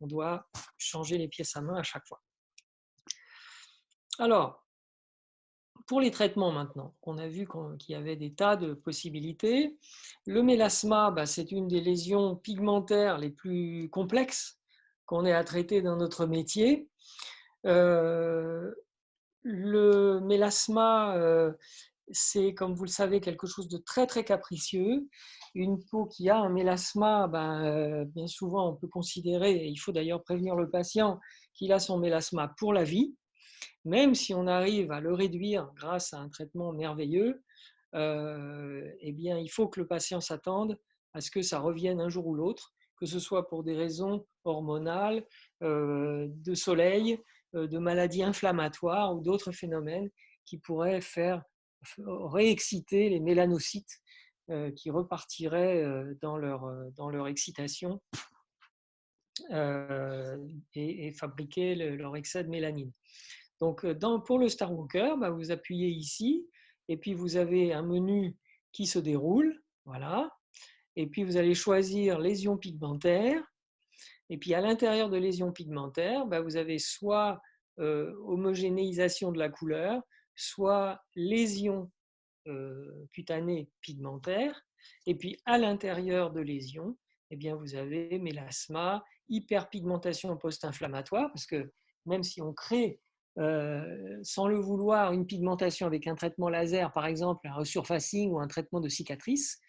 on doit changer les pièces à main à chaque fois. Alors, pour les traitements maintenant, on a vu qu'il y avait des tas de possibilités. Le mélasma, c'est une des lésions pigmentaires les plus complexes qu'on ait à traiter dans notre métier. Le mélasma, c'est, comme vous le savez, quelque chose de très très capricieux. Une peau qui a un mélasma, bien souvent on peut considérer, et il faut d'ailleurs prévenir le patient, qu'il a son mélasma pour la vie. Même si on arrive à le réduire grâce à un traitement merveilleux, eh bien, il faut que le patient s'attende à ce que ça revienne un jour ou l'autre, que ce soit pour des raisons hormonales, de soleil, de maladies inflammatoires ou d'autres phénomènes qui pourraient faire réexciter les mélanocytes qui repartiraient dans leur excitation et fabriquer leur excès de mélanine. Donc, pour le Star Walker, bah, vous appuyez ici, et puis vous avez un menu qui se déroule, voilà, et puis vous allez choisir lésions pigmentaires, et puis à l'intérieur de lésions pigmentaires, bah, vous avez soit homogénéisation de la couleur, soit lésions cutanées pigmentaires, et puis à l'intérieur de lésions, eh bien, vous avez mélasma, hyperpigmentation post-inflammatoire, parce que même si on crée sans le vouloir une pigmentation avec un traitement laser, par exemple un resurfacing ou un traitement de cicatrice,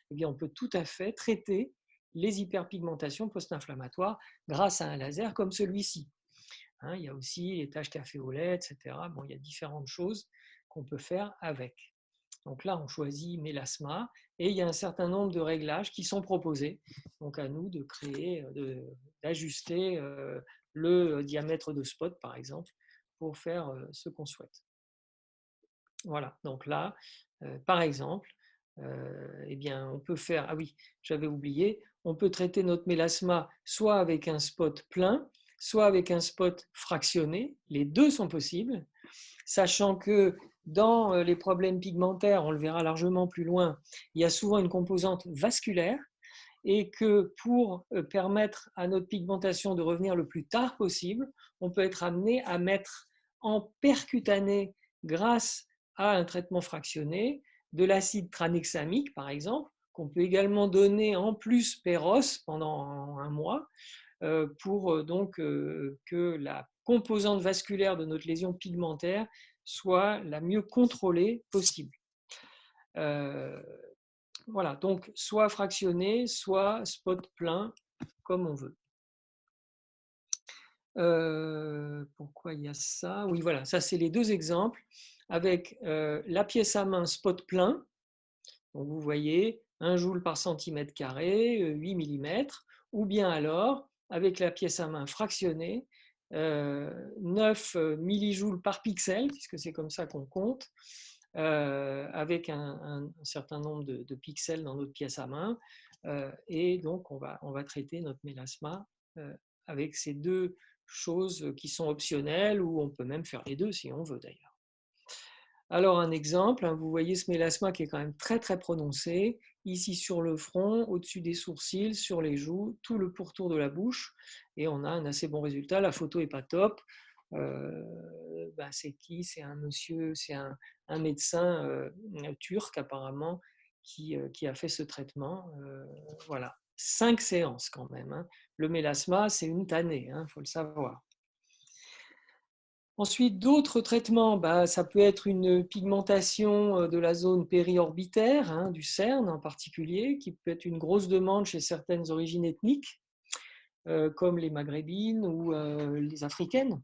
eh bien, on peut tout à fait traiter les hyperpigmentations post-inflammatoires grâce à un laser comme celui-ci. Hein, il y a aussi les taches café au lait, etc. Bon, il y a différentes choses qu'on peut faire avec. Donc là, on choisit mélasma et il y a un certain nombre de réglages qui sont proposés. Donc à nous de créer, d'ajuster le diamètre de spot, par exemple, pour faire ce qu'on souhaite. Voilà, donc là, par exemple, eh bien, on peut faire, ah oui, j'avais oublié, on peut traiter notre mélasma soit avec un spot plein, soit avec un spot fractionné. Les deux sont possibles, sachant que dans les problèmes pigmentaires, on le verra largement plus loin, il y a souvent une composante vasculaire et que pour permettre à notre pigmentation de revenir le plus tard possible, on peut être amené à mettre en percutané, grâce à un traitement fractionné, de l'acide tranexamique, par exemple, qu'on peut également donner en plus péros pendant un mois, pour donc que la composante vasculaire de notre lésion pigmentaire soit la mieux contrôlée possible. Voilà, donc soit fractionné, soit spot plein, comme on veut. Pourquoi il y a ça? Oui, voilà, ça c'est les deux exemples avec la pièce à main spot plein. Donc vous voyez 1 joule par centimètre carré, 8 mm, ou bien alors avec la pièce à main fractionnée, 9 millijoules par pixel, puisque c'est comme ça qu'on compte, avec un certain nombre de pixels dans notre pièce à main. Et donc, on va traiter notre mélasma avec ces deux choses qui sont optionnelles, ou on peut même faire les deux si on veut d'ailleurs. Alors un exemple, vous voyez ce mélasma qui est quand même très très prononcé, ici sur le front, au-dessus des sourcils, sur les joues, tout le pourtour de la bouche, et on a un assez bon résultat. La photo n'est pas top. C'est qui? C'est un monsieur, c'est un médecin turc apparemment qui a fait ce traitement. Voilà, 5 séances quand même. Hein. Le mélasma, c'est une tannée, il faut le savoir. Ensuite, d'autres traitements, ça peut être une pigmentation de la zone périorbitaire, du cerne en particulier, qui peut être une grosse demande chez certaines origines ethniques, comme les maghrébines ou les africaines.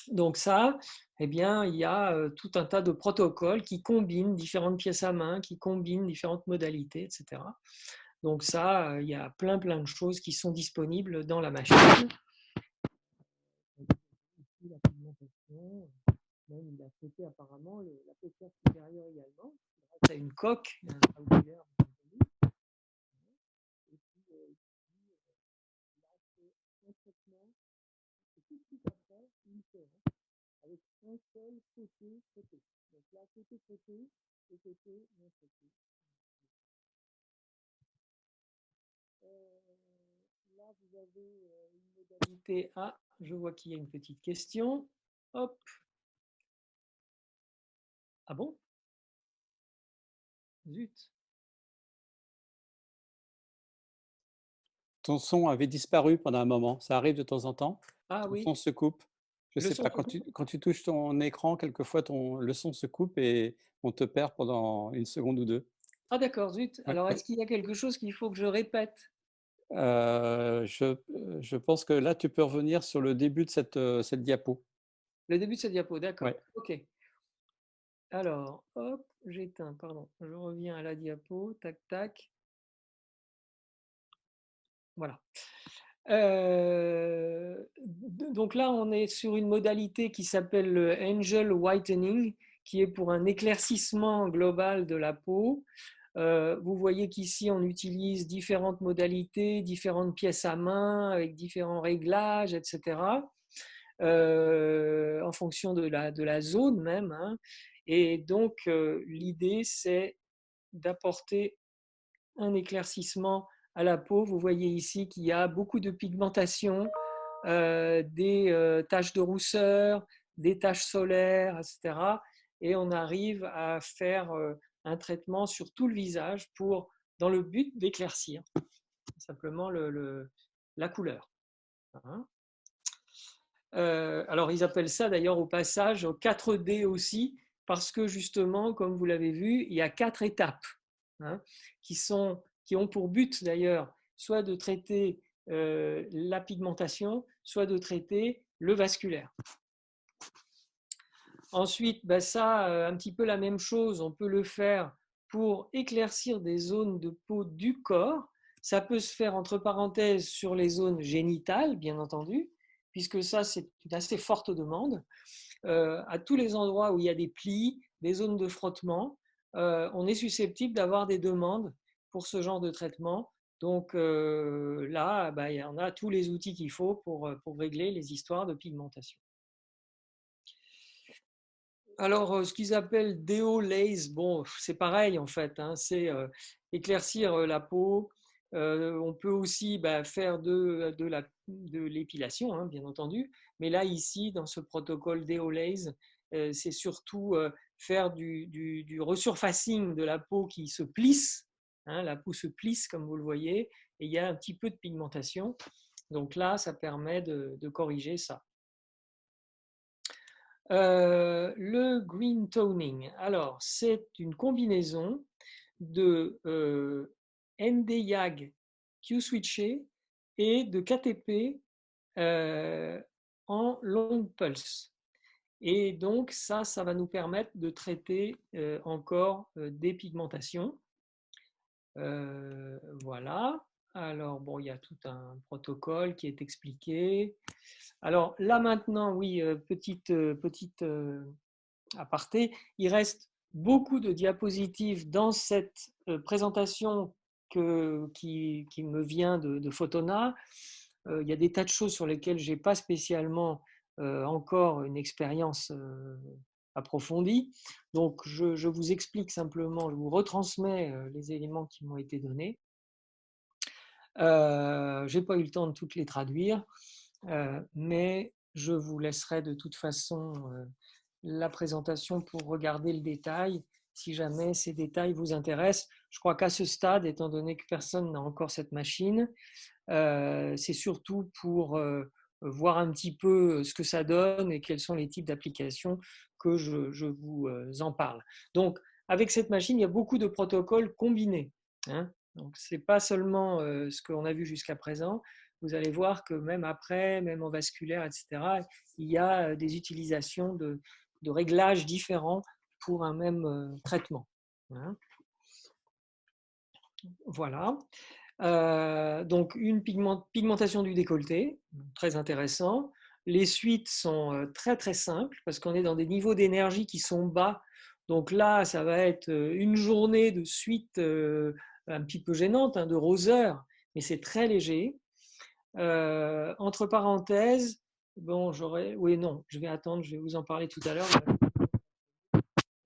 Donc ça, eh bien, il y a tout un tas de protocoles qui combinent différentes pièces à main, qui combinent différentes modalités, etc. Donc ça, il y a plein de choses qui sont disponibles dans la machine. La pigmentation, même il a traité apparemment la paupière supérieure également, grâce à une coque intraoculaire. Et puis, il a fait un traitement, et tout de suite après, une séance, avec un seul côté traité. Donc là, côté traité et côté non traité. Là, vous avez une modalité. Ah, je vois qu'il y a une petite question. Hop. Ah bon? Zut. Ton son avait disparu pendant un moment. Ça arrive de temps en temps. Ah Ton oui, son se coupe. Je le sais son pas, se coupe. quand tu touches ton écran, quelquefois le son se coupe et on te perd pendant une seconde ou deux. Ah d'accord, zut. Ouais, Alors, ouais. est-ce qu'il y a quelque chose qu'il faut que je répète? Je pense que là, tu peux revenir sur le début de cette diapo. Le début de cette diapo, d'accord. Ouais. OK. Alors, hop, j'éteins, pardon. Je reviens à la diapo, tac, tac. Voilà. Donc là, on est sur une modalité qui s'appelle le Angel Whitening, qui est pour un éclaircissement global de la peau. Vous voyez qu'ici, on utilise différentes modalités, différentes pièces à main, avec différents réglages, etc., en fonction de la zone même, hein. Et donc, l'idée, c'est d'apporter un éclaircissement à la peau. Vous voyez ici qu'il y a beaucoup de pigmentation, des taches de rousseur, des taches solaires, etc. Et on arrive à faire un traitement sur tout le visage dans le but d'éclaircir simplement la couleur. Hein. Alors, ils appellent ça d'ailleurs au passage 4D aussi, parce que justement, comme vous l'avez vu, il y a 4 étapes, hein, qui ont pour but d'ailleurs soit de traiter la pigmentation, soit de traiter le vasculaire. Ensuite, ça, un petit peu la même chose, on peut le faire pour éclaircir des zones de peau du corps. Ça peut se faire entre parenthèses sur les zones génitales, bien entendu, puisque ça, c'est une assez forte demande. À tous les endroits où il y a des plis, des zones de frottement, on est susceptible d'avoir des demandes pour ce genre de traitement. Donc là, on a tous les outils qu'il faut pour régler les histoires de pigmentation. Alors, ce qu'ils appellent Deo Laze, bon, c'est pareil en fait, hein, c'est éclaircir la peau. On peut aussi faire de l'épilation, hein, bien entendu. Mais là, ici, dans ce protocole Deo Laze, c'est surtout faire du resurfacing de la peau qui se plisse. Hein, la peau se plisse, comme vous le voyez, et il y a un petit peu de pigmentation. Donc là, ça permet de corriger ça. Le green toning, alors c'est une combinaison de Nd:YAG Q-switché et de KTP en long pulse. Et donc ça va nous permettre de traiter encore des pigmentations. Voilà. Alors bon, il y a tout un protocole qui est expliqué. Alors là maintenant, oui, petite aparté, il reste beaucoup de diapositives dans cette présentation qui me vient de Photona. Il y a des tas de choses sur lesquelles je n'ai pas spécialement encore une expérience approfondie. Donc je vous explique simplement, je vous retransmets les éléments qui m'ont été donnés. Je n'ai pas eu le temps de toutes les traduire, mais je vous laisserai de toute façon la présentation pour regarder le détail, si jamais ces détails vous intéressent. Je crois qu'à ce stade, étant donné que personne n'a encore cette machine, c'est surtout pour voir un petit peu ce que ça donne et quels sont les types d'applications que je vous en parle. Donc, avec cette machine, il y a beaucoup de protocoles combinés. Hein. Donc, ce n'est pas seulement ce qu'on a vu jusqu'à présent. Vous allez voir que même après, même en vasculaire, etc., il y a des utilisations de réglages différents pour un même traitement. Hein. Voilà. Donc, une pigmentation du décolleté, très intéressant. Les suites sont très très simples parce qu'on est dans des niveaux d'énergie qui sont bas. Donc là, ça va être une journée de suite un petit peu gênante, hein, de roseur, mais c'est très léger. Entre parenthèses, bon, oui, non, je vais attendre, je vais vous en parler tout à l'heure.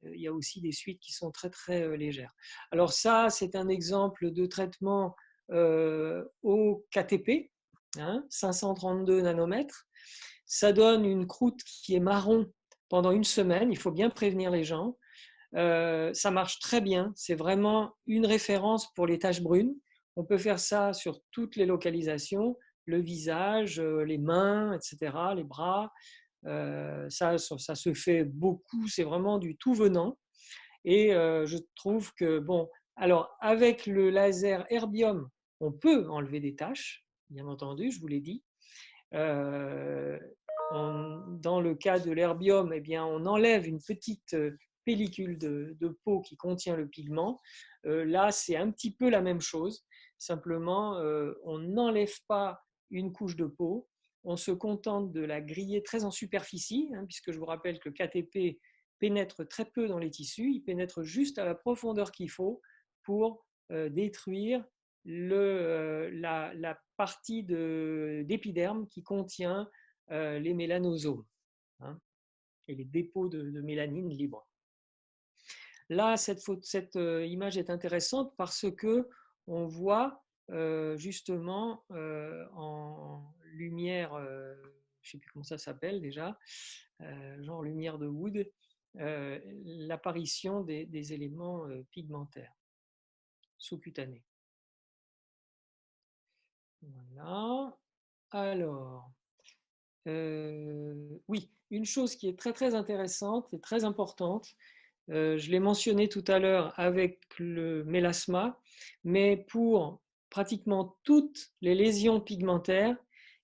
Il y a aussi des suites qui sont très très légères. Alors ça, c'est un exemple de traitement au KTP, hein, 532 nanomètres. Ça donne une croûte qui est marron pendant une semaine. Il faut bien prévenir les gens. Ça marche très bien. C'est vraiment une référence pour les taches brunes. On peut faire ça sur toutes les localisations, le visage, les mains, etc., les bras. Ça se fait beaucoup, c'est vraiment du tout venant. Et je trouve que, bon, alors avec le laser Erbium, on peut enlever des taches, bien entendu, je vous l'ai dit. Dans le cas de l'Erbium, eh bien, on enlève une petite pellicule de peau qui contient le pigment. Là, c'est un petit peu la même chose. Simplement, on n'enlève pas une couche de peau. On se contente de la griller très en superficie, puisque je vous rappelle que le KTP pénètre très peu dans les tissus. Il pénètre juste à la profondeur qu'il faut pour détruire la partie d'épiderme qui contient les mélanosomes et les dépôts de mélanine libres. Là, cette image est intéressante parce que on voit justement en lumière, je ne sais plus comment ça s'appelle déjà, genre lumière de Wood, l'apparition des éléments pigmentaires sous-cutanés. Voilà. Alors, oui, une chose qui est très très intéressante et très importante, je l'ai mentionné tout à l'heure avec le mélasma, mais pour pratiquement toutes les lésions pigmentaires,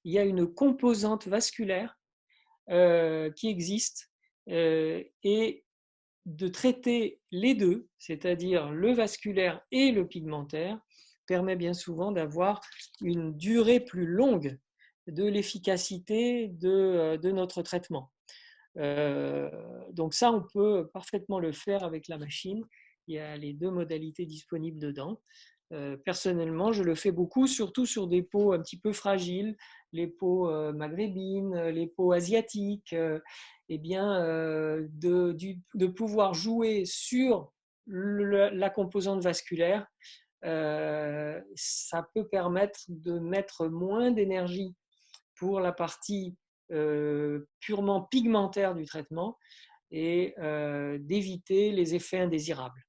il y a une composante vasculaire qui existe et de traiter les deux, c'est-à-dire le vasculaire et le pigmentaire, permet bien souvent d'avoir une durée plus longue de l'efficacité de notre traitement. Donc ça, on peut parfaitement le faire avec la machine. Il y a les deux modalités disponibles dedans. Personnellement, je le fais beaucoup, surtout sur des peaux un petit peu fragiles, les peaux maghrébines, les peaux asiatiques, de pouvoir jouer sur la composante vasculaire, ça peut permettre de mettre moins d'énergie pour la partie purement pigmentaire du traitement et d'éviter les effets indésirables.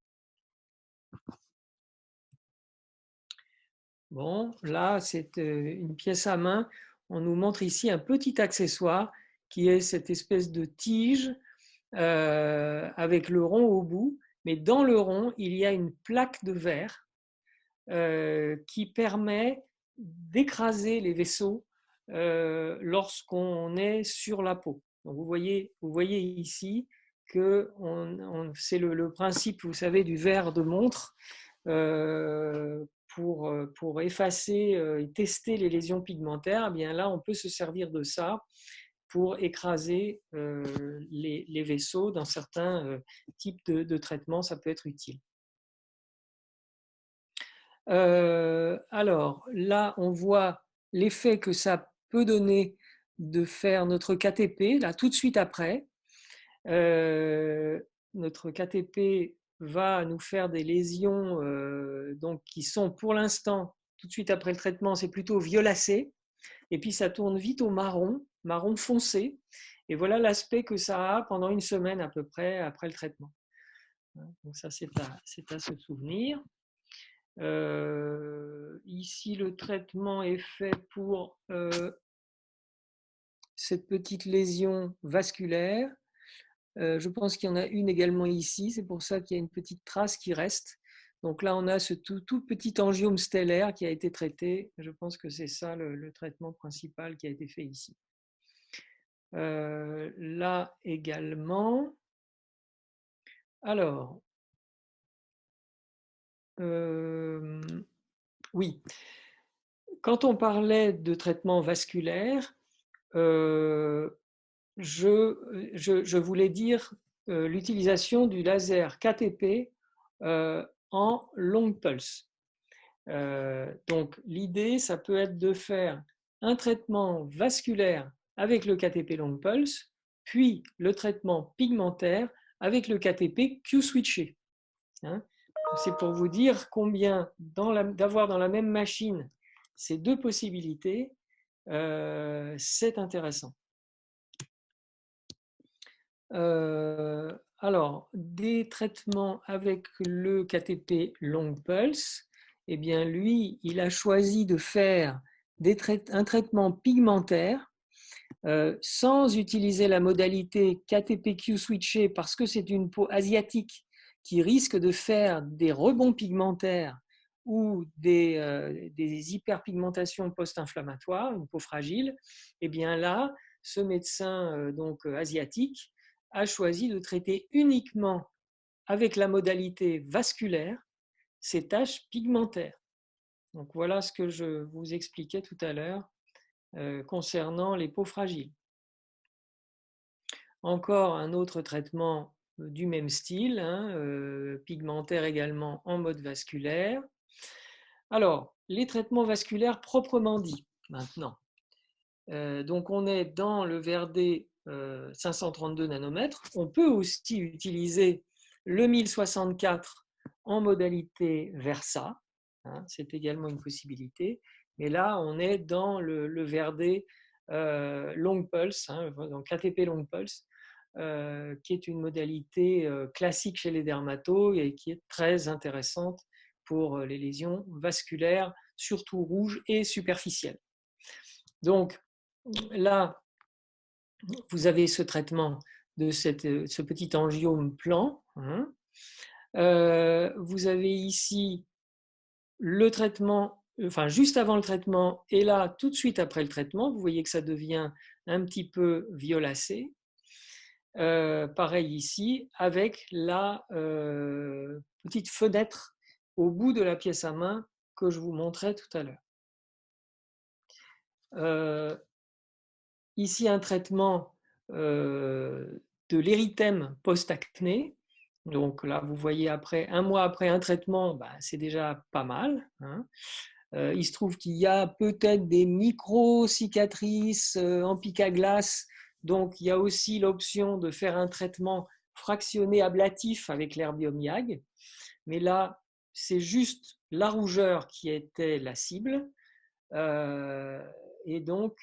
Bon, là, c'est une pièce à main. On nous montre ici un petit accessoire qui est cette espèce de tige avec le rond au bout. Mais dans le rond, il y a une plaque de verre qui permet d'écraser les vaisseaux lorsqu'on est sur la peau. Donc vous voyez ici que c'est le principe, vous savez, du verre de montre pour effacer et tester les lésions pigmentaires. Eh bien là, on peut se servir de ça pour écraser les vaisseaux dans certains types de traitements. Ça peut être utile. Alors là, on voit l'effet que ça peut donner de faire notre KTP, là tout de suite après. Notre KTP va nous faire des lésions donc, qui sont pour l'instant, tout de suite après le traitement, c'est plutôt violacé. Et puis ça tourne vite au marron foncé. Et voilà l'aspect que ça a pendant une semaine à peu près après le traitement. Donc ça, c'est à se souvenir. Ici, le traitement est fait pour cette petite lésion vasculaire. Je pense qu'il y en a une également ici, c'est pour ça qu'il y a une petite trace qui reste. Donc là, on a ce tout petit angiome stellaire qui a été traité. Je pense que c'est ça le traitement principal qui a été fait ici. Là également. Alors, oui, quand on parlait de traitement vasculaire, je voulais dire l'utilisation du laser KTP en longue pulse. Donc l'idée, ça peut être de faire un traitement vasculaire avec le KTP long pulse, puis le traitement pigmentaire avec le KTP Q-switché. C'est pour vous dire combien d'avoir dans la même machine ces deux possibilités, c'est intéressant. Alors, des traitements avec le KTP long pulse, eh bien lui, il a choisi de faire un traitement pigmentaire sans utiliser la modalité KTP-Q switché parce que c'est une peau asiatique qui risque de faire des rebonds pigmentaires ou des hyperpigmentations post-inflammatoires, une peau fragile. Eh bien là, ce médecin donc asiatique a choisi de traiter uniquement avec la modalité vasculaire ces taches pigmentaires. Donc voilà ce que je vous expliquais tout à l'heure concernant les peaux fragiles. Encore un autre traitement du même style, pigmentaire également en mode vasculaire. Alors, les traitements vasculaires proprement dits, maintenant. Donc on est dans le Verde 532 nanomètres. On peut aussi utiliser le 1064 en modalité Versa, c'est également une possibilité. Mais là, on est dans le Verde Long Pulse, donc ATP Long Pulse, qui est une modalité classique chez les dermatos et qui est très intéressante pour les lésions vasculaires, surtout rouges et superficielles. Donc là, vous avez ce traitement de ce petit angiome plan. Vous avez ici le traitement, enfin juste avant le traitement et là tout de suite après le traitement. Vous voyez que ça devient un petit peu violacé. Pareil ici, avec la petite fenêtre au bout de la pièce à main que je vous montrais tout à l'heure. Ici, un traitement de l'érythème post-acné. Donc là, vous voyez, un mois après un traitement, c'est déjà pas mal. Il se trouve qu'il y a peut-être des micro-cicatrices en pic à glace. Donc, il y a aussi l'option de faire un traitement fractionné ablatif avec l'herbium YAG. Mais là, c'est juste la rougeur qui était la cible. Et donc,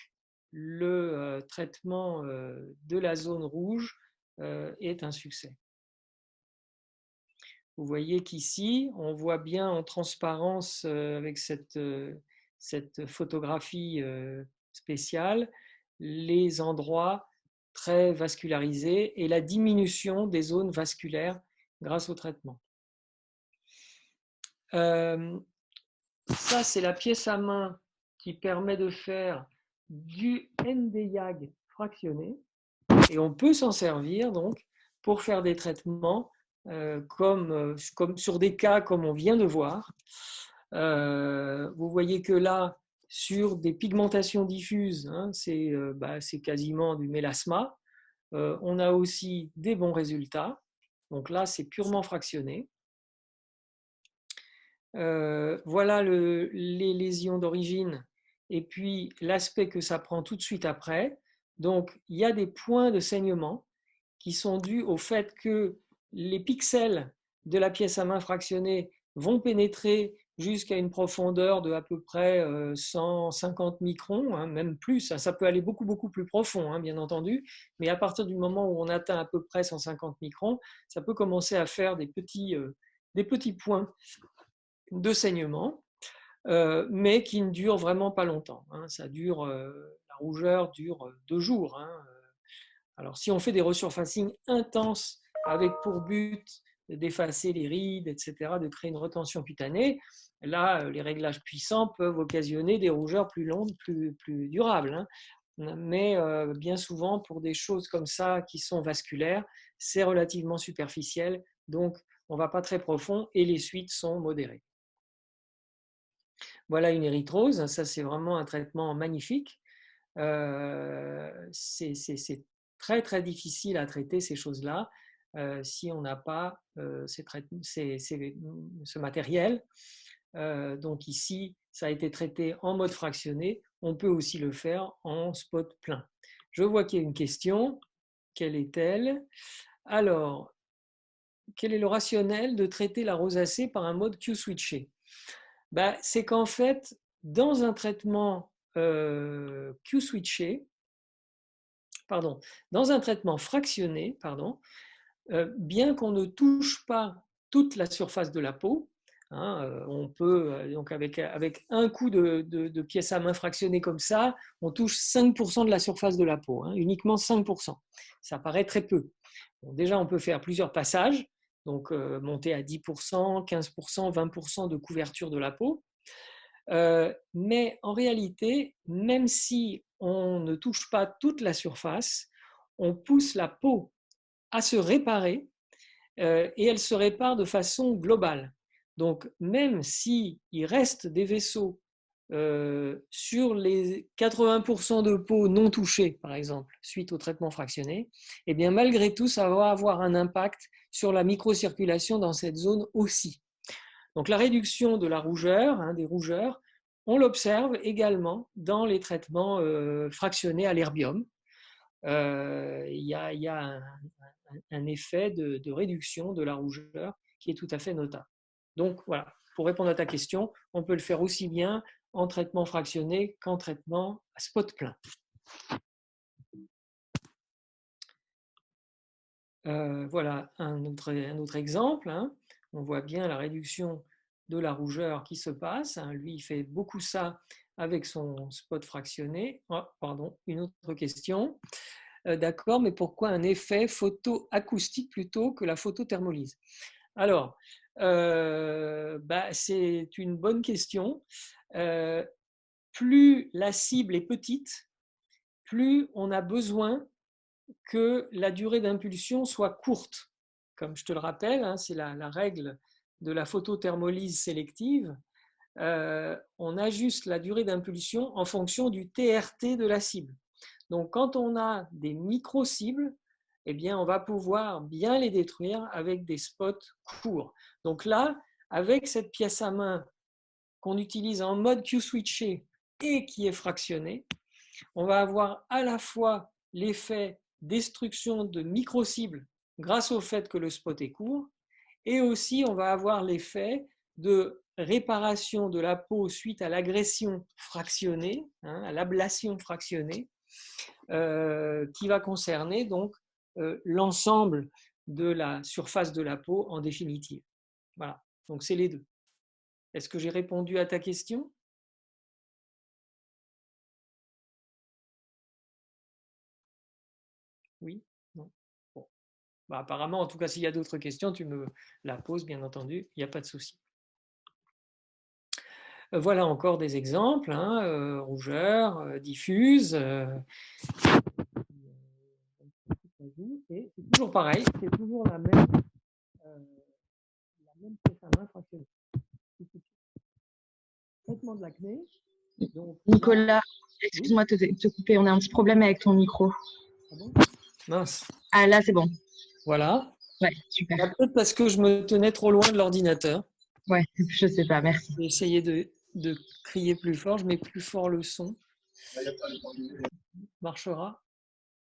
le traitement de la zone rouge est un succès. Vous voyez qu'ici, on voit bien en transparence avec cette photographie spéciale les endroits très vascularisés et la diminution des zones vasculaires grâce au traitement. Ça, c'est la pièce à main qui permet de faire du Nd:YAG fractionné et on peut s'en servir donc pour faire des traitements comme sur des cas comme on vient de voir. Vous voyez que là, sur des pigmentations diffuses, c'est quasiment du mélasma. On a aussi des bons résultats. Donc là, c'est purement fractionné. Voilà les lésions d'origine et puis l'aspect que ça prend tout de suite après. Donc, il y a des points de saignement qui sont dus au fait que les pixels de la pièce à main fractionnée vont pénétrer jusqu'à une profondeur de à peu près 150 microns, même plus. Ça peut aller beaucoup, beaucoup plus profond, bien entendu. Mais à partir du moment où on atteint à peu près 150 microns, ça peut commencer à faire des petits points de saignement, mais qui ne durent vraiment pas longtemps. Ça dure, la rougeur dure 2 jours. Alors, si on fait des resurfacing intenses avec pour but d'effacer les rides, etc., de créer une retention cutanée, là, les réglages puissants peuvent occasionner des rougeurs plus longues, plus durables. Mais bien souvent, pour des choses comme ça qui sont vasculaires, c'est relativement superficiel, donc on ne va pas très profond et les suites sont modérées. Voilà une érythrose, ça c'est vraiment un traitement magnifique. C'est très très difficile à traiter ces choses-là si on n'a pas ce matériel. Donc ici, ça a été traité en mode fractionné. On peut aussi le faire en spot plein. Je vois qu'il y a une question. Quelle est-elle? Alors, quel est le rationnel de traiter la rosacée par un mode Q-switché? C'est qu'en fait, dans un traitement Q-switché, dans un traitement fractionné, bien qu'on ne touche pas toute la surface de la peau, on peut, donc avec un coup de pièce à main fractionnée comme ça, on touche 5% de la surface de la peau, uniquement 5%. Ça paraît très peu. Bon, déjà, on peut faire plusieurs passages, donc monter à 10%, 15%, 20% de couverture de la peau. Mais en réalité, même si on ne touche pas toute la surface, on pousse la peau à se réparer et elle se répare de façon globale. Donc, même s'il reste des vaisseaux sur les 80% de peau non touchée, par exemple, suite au traitement fractionné, eh bien, malgré tout, ça va avoir un impact sur la microcirculation dans cette zone aussi. Donc, la réduction de la rougeur, des rougeurs, on l'observe également dans les traitements fractionnés à l'herbium. Il y a un effet de réduction de la rougeur qui est tout à fait notable. Donc voilà, pour répondre à ta question, on peut le faire aussi bien en traitement fractionné qu'en traitement à spot plein. Voilà un autre exemple. On voit bien la réduction de la rougeur qui se passe. Lui, il fait beaucoup ça avec son spot fractionné. Oh, pardon, une autre question. D'accord, mais pourquoi un effet photoacoustique plutôt que la photothermolyse? Alors, c'est une bonne question. Plus la cible est petite, plus on a besoin que la durée d'impulsion soit courte. Comme je te le rappelle, c'est la règle de la photothermolyse sélective. On ajuste la durée d'impulsion en fonction du TRT de la cible. Donc, quand on a des micro-cibles, eh bien, on va pouvoir bien les détruire avec des spots courts. Donc là, avec cette pièce à main qu'on utilise en mode Q-switché et qui est fractionnée, on va avoir à la fois l'effet destruction de micro-cibles grâce au fait que le spot est court, et aussi on va avoir l'effet de réparation de la peau suite à l'agression fractionnée, à l'ablation fractionnée, qui va concerner donc l'ensemble de la surface de la peau en définitive. Voilà, donc c'est les deux. Est-ce que j'ai répondu à ta question? Oui? Non? Bon. Apparemment, en tout cas, s'il y a d'autres questions, tu me la poses, bien entendu, il n'y a pas de souci. Voilà encore des exemples, rougeur, diffuse, et c'est toujours pareil, c'est toujours la même pièce à main fractionnée. Traitement de l'acné. Nicolas, excuse-moi de te couper, on a un petit problème avec ton micro. Ah bon? Mince. Ah là, c'est bon. Voilà. Ouais, super. Peut-être parce que je me tenais trop loin de l'ordinateur. Ouais, je sais pas, merci. J'ai essayé de crier plus fort, je mets plus fort le son. Marchera.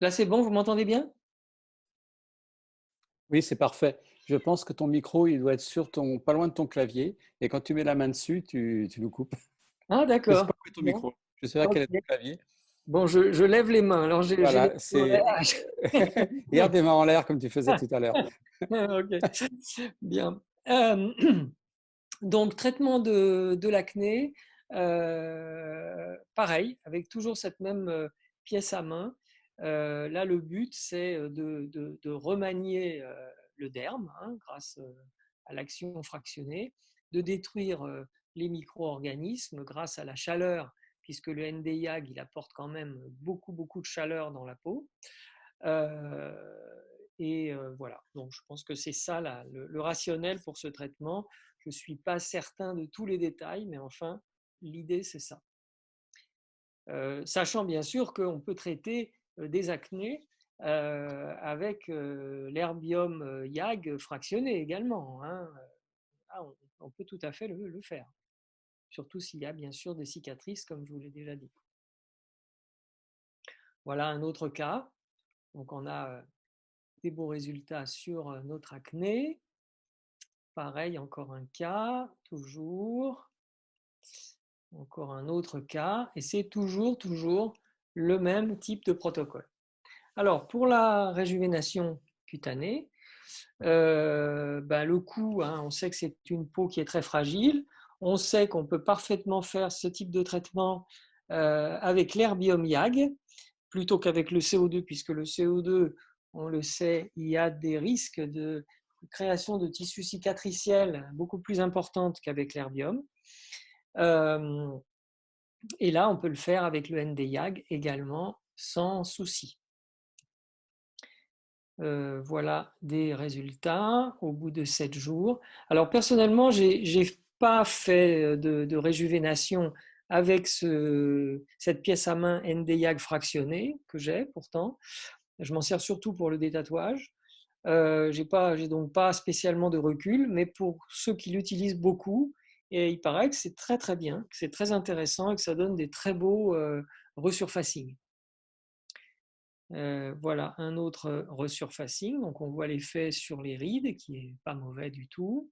Là, c'est bon, vous m'entendez bien? Oui, c'est parfait. Je pense que ton micro, il doit être pas loin de ton clavier. Et quand tu mets la main dessus, tu nous coupes. Ah, Je ne sais d'accord. pas où est ton Bon, micro. Je sais pas quel est ton okay. clavier. Bon, je lève les mains. Alors, j'ai les Voilà, mains en c'est garde des mains en l'air comme tu faisais l'air. tout à l'heure. Ok, bien. Donc, traitement de l'acné, pareil, avec toujours cette même pièce à main. Là, le but, c'est de remanier le derme grâce à l'action fractionnée, de détruire les micro-organismes grâce à la chaleur, puisque le Nd:YAG, il apporte quand même beaucoup, beaucoup de chaleur dans la peau. Voilà, donc je pense que c'est ça le rationnel pour ce traitement. Je ne suis pas certain de tous les détails, mais enfin, l'idée c'est ça. Sachant bien sûr qu'on peut traiter des acnés avec l'herbium YAG fractionné également. On peut tout à fait le faire, surtout s'il y a bien sûr des cicatrices, comme je vous l'ai déjà dit. Voilà un autre cas. Donc on a des beaux résultats sur notre acné. Pareil, encore un cas, toujours. Encore un autre cas, et c'est toujours le même type de protocole. Alors, pour la réjuvénation cutanée, le cou, on sait que c'est une peau qui est très fragile. On sait qu'on peut parfaitement faire ce type de traitement avec l'herbium YAG plutôt qu'avec le CO2, puisque le CO2, on le sait, il y a des risques de création de tissus cicatriciels beaucoup plus importantes qu'avec l'herbium. Et là, on peut le faire avec le Nd:YAG également, sans souci. Voilà des résultats au bout de 7 jours. Alors personnellement, j'ai pas fait de réjuvénation avec cette pièce à main NdYAG fractionnée que j'ai pourtant. Je m'en sers surtout pour le détatouage. J'ai donc pas spécialement de recul, mais pour ceux qui l'utilisent beaucoup, et il paraît que c'est très très bien, que c'est très intéressant et que ça donne des très beaux resurfacing. Voilà un autre resurfacing. Donc on voit l'effet sur les rides qui est pas mauvais du tout.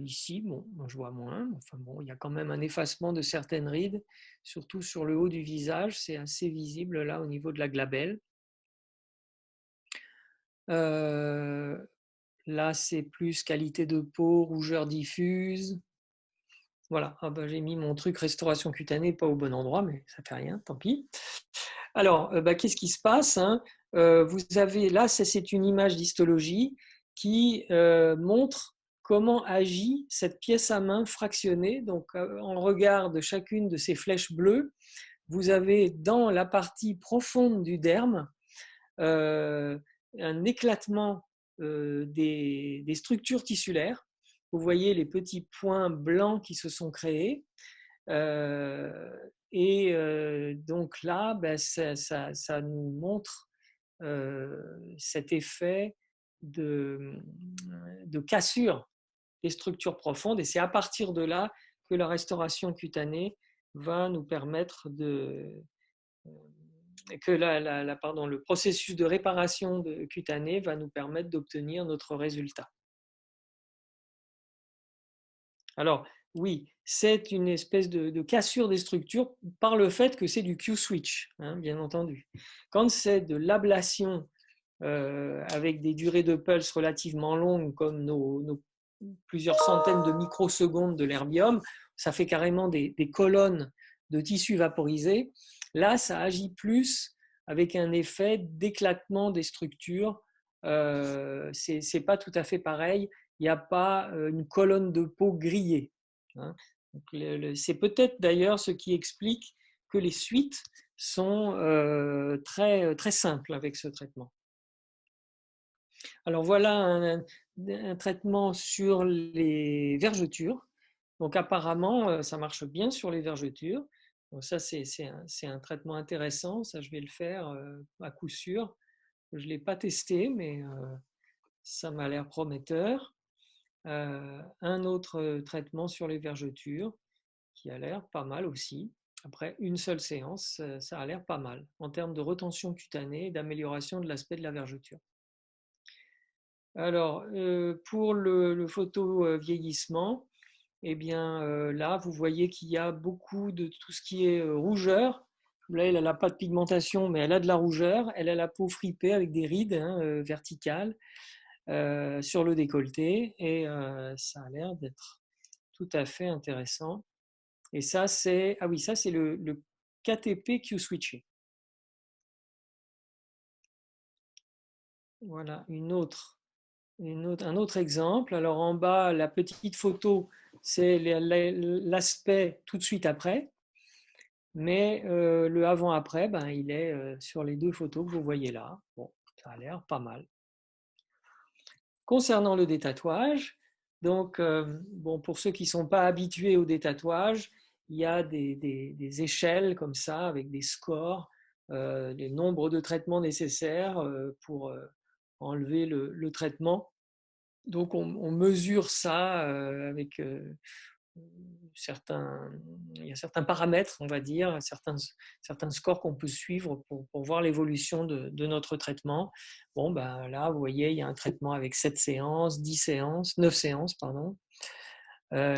Ici, bon, je vois moins. Enfin bon, il y a quand même un effacement de certaines rides, surtout sur le haut du visage. C'est assez visible là au niveau de la glabelle. Là, c'est plus qualité de peau, rougeur diffuse. Voilà, ah ben, j'ai mis mon truc restauration cutanée pas au bon endroit, mais ça fait rien, tant pis. Alors, qu'est-ce qui se passe, hein? Vous avez là, c'est une image d'histologie qui montre comment agit cette pièce à main fractionnée. Donc, en regard de chacune de ces flèches bleues, vous avez dans la partie profonde du derme un éclatement des structures tissulaires. Vous voyez les petits points blancs qui se sont créés. Donc là, ça nous montre cet effet de cassure des structures profondes. Et c'est à partir de là que la restauration cutanée va nous permettre que le processus de réparation cutanée va nous permettre d'obtenir notre résultat. Alors, oui, c'est une espèce de cassure des structures par le fait que c'est du Q-switch, hein, bien entendu. Quand c'est de l'ablation avec des durées de pulse relativement longues, comme nos plusieurs centaines de microsecondes de l'herbium, ça fait carrément des colonnes de tissu vaporisé. Là, ça agit plus avec un effet d'éclatement des structures. C'est pas tout à fait pareil. Il n'y a pas une colonne de peau grillée. Hein. C'est peut-être d'ailleurs ce qui explique que les suites sont très, très simples avec ce traitement. Alors voilà un traitement sur les vergetures. Donc apparemment, ça marche bien sur les vergetures. Donc ça, c'est un traitement intéressant. Ça, je vais le faire à coup sûr. Je ne l'ai pas testé, mais ça m'a l'air prometteur. Un autre traitement sur les vergetures qui a l'air pas mal aussi. Après une seule séance, ça a l'air pas mal en termes de retention cutanée et d'amélioration de l'aspect de la vergeture. Alors, pour le photo-vieillissement, eh bien, là, vous voyez qu'il y a beaucoup de tout ce qui est rougeur. Là, elle n'a pas de pigmentation, mais elle a de la rougeur. Elle a la peau fripée avec des rides verticales sur le décolleté. Et ça a l'air d'être tout à fait intéressant. Et ça, c'est le KTP Q-switché. Voilà, un autre exemple. Alors en bas, la petite photo, c'est l'aspect tout de suite après. Mais le avant-après, il est sur les deux photos que vous voyez là. Bon, ça a l'air pas mal. Concernant le détatouage, donc, pour ceux qui ne sont pas habitués au détatouage, il y a des échelles comme ça, avec des scores, les nombres de traitements nécessaires pour enlever le traitement. Donc, on mesure ça avec il y a certains paramètres, on va dire, certains scores qu'on peut suivre pour voir l'évolution de notre traitement. Bon, là, vous voyez, il y a un traitement avec 7 séances, 10 séances, 9 séances, pardon.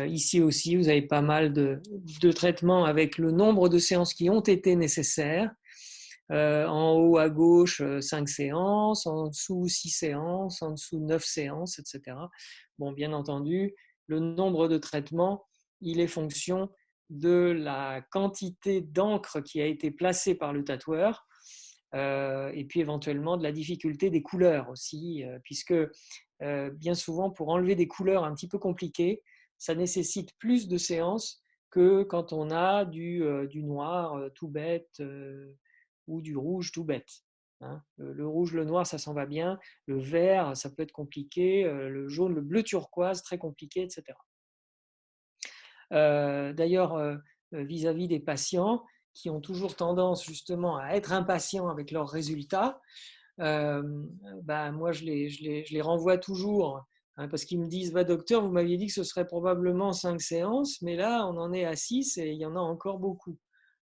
Ici aussi, vous avez pas mal de traitements avec le nombre de séances qui ont été nécessaires. En haut à gauche, 5 séances, en dessous 6 séances, en dessous 9 séances, etc. Bon, bien entendu, le nombre de traitements, il est fonction de la quantité d'encre qui a été placée par le tatoueur et puis éventuellement de la difficulté des couleurs aussi, puisque bien souvent, pour enlever des couleurs un petit peu compliquées, ça nécessite plus de séances que quand on a du noir tout bête ou du rouge tout bête. Hein. Le rouge, le noir, ça s'en va bien. Le vert, ça peut être compliqué. Le jaune, le bleu turquoise, très compliqué, etc. D'ailleurs, vis-à-vis des patients qui ont toujours tendance justement à être impatients avec leurs résultats, moi je les renvoie toujours, hein, parce qu'ils me disent docteur, vous m'aviez dit que ce serait probablement 5 séances, mais là on en est à 6 et il y en a encore beaucoup.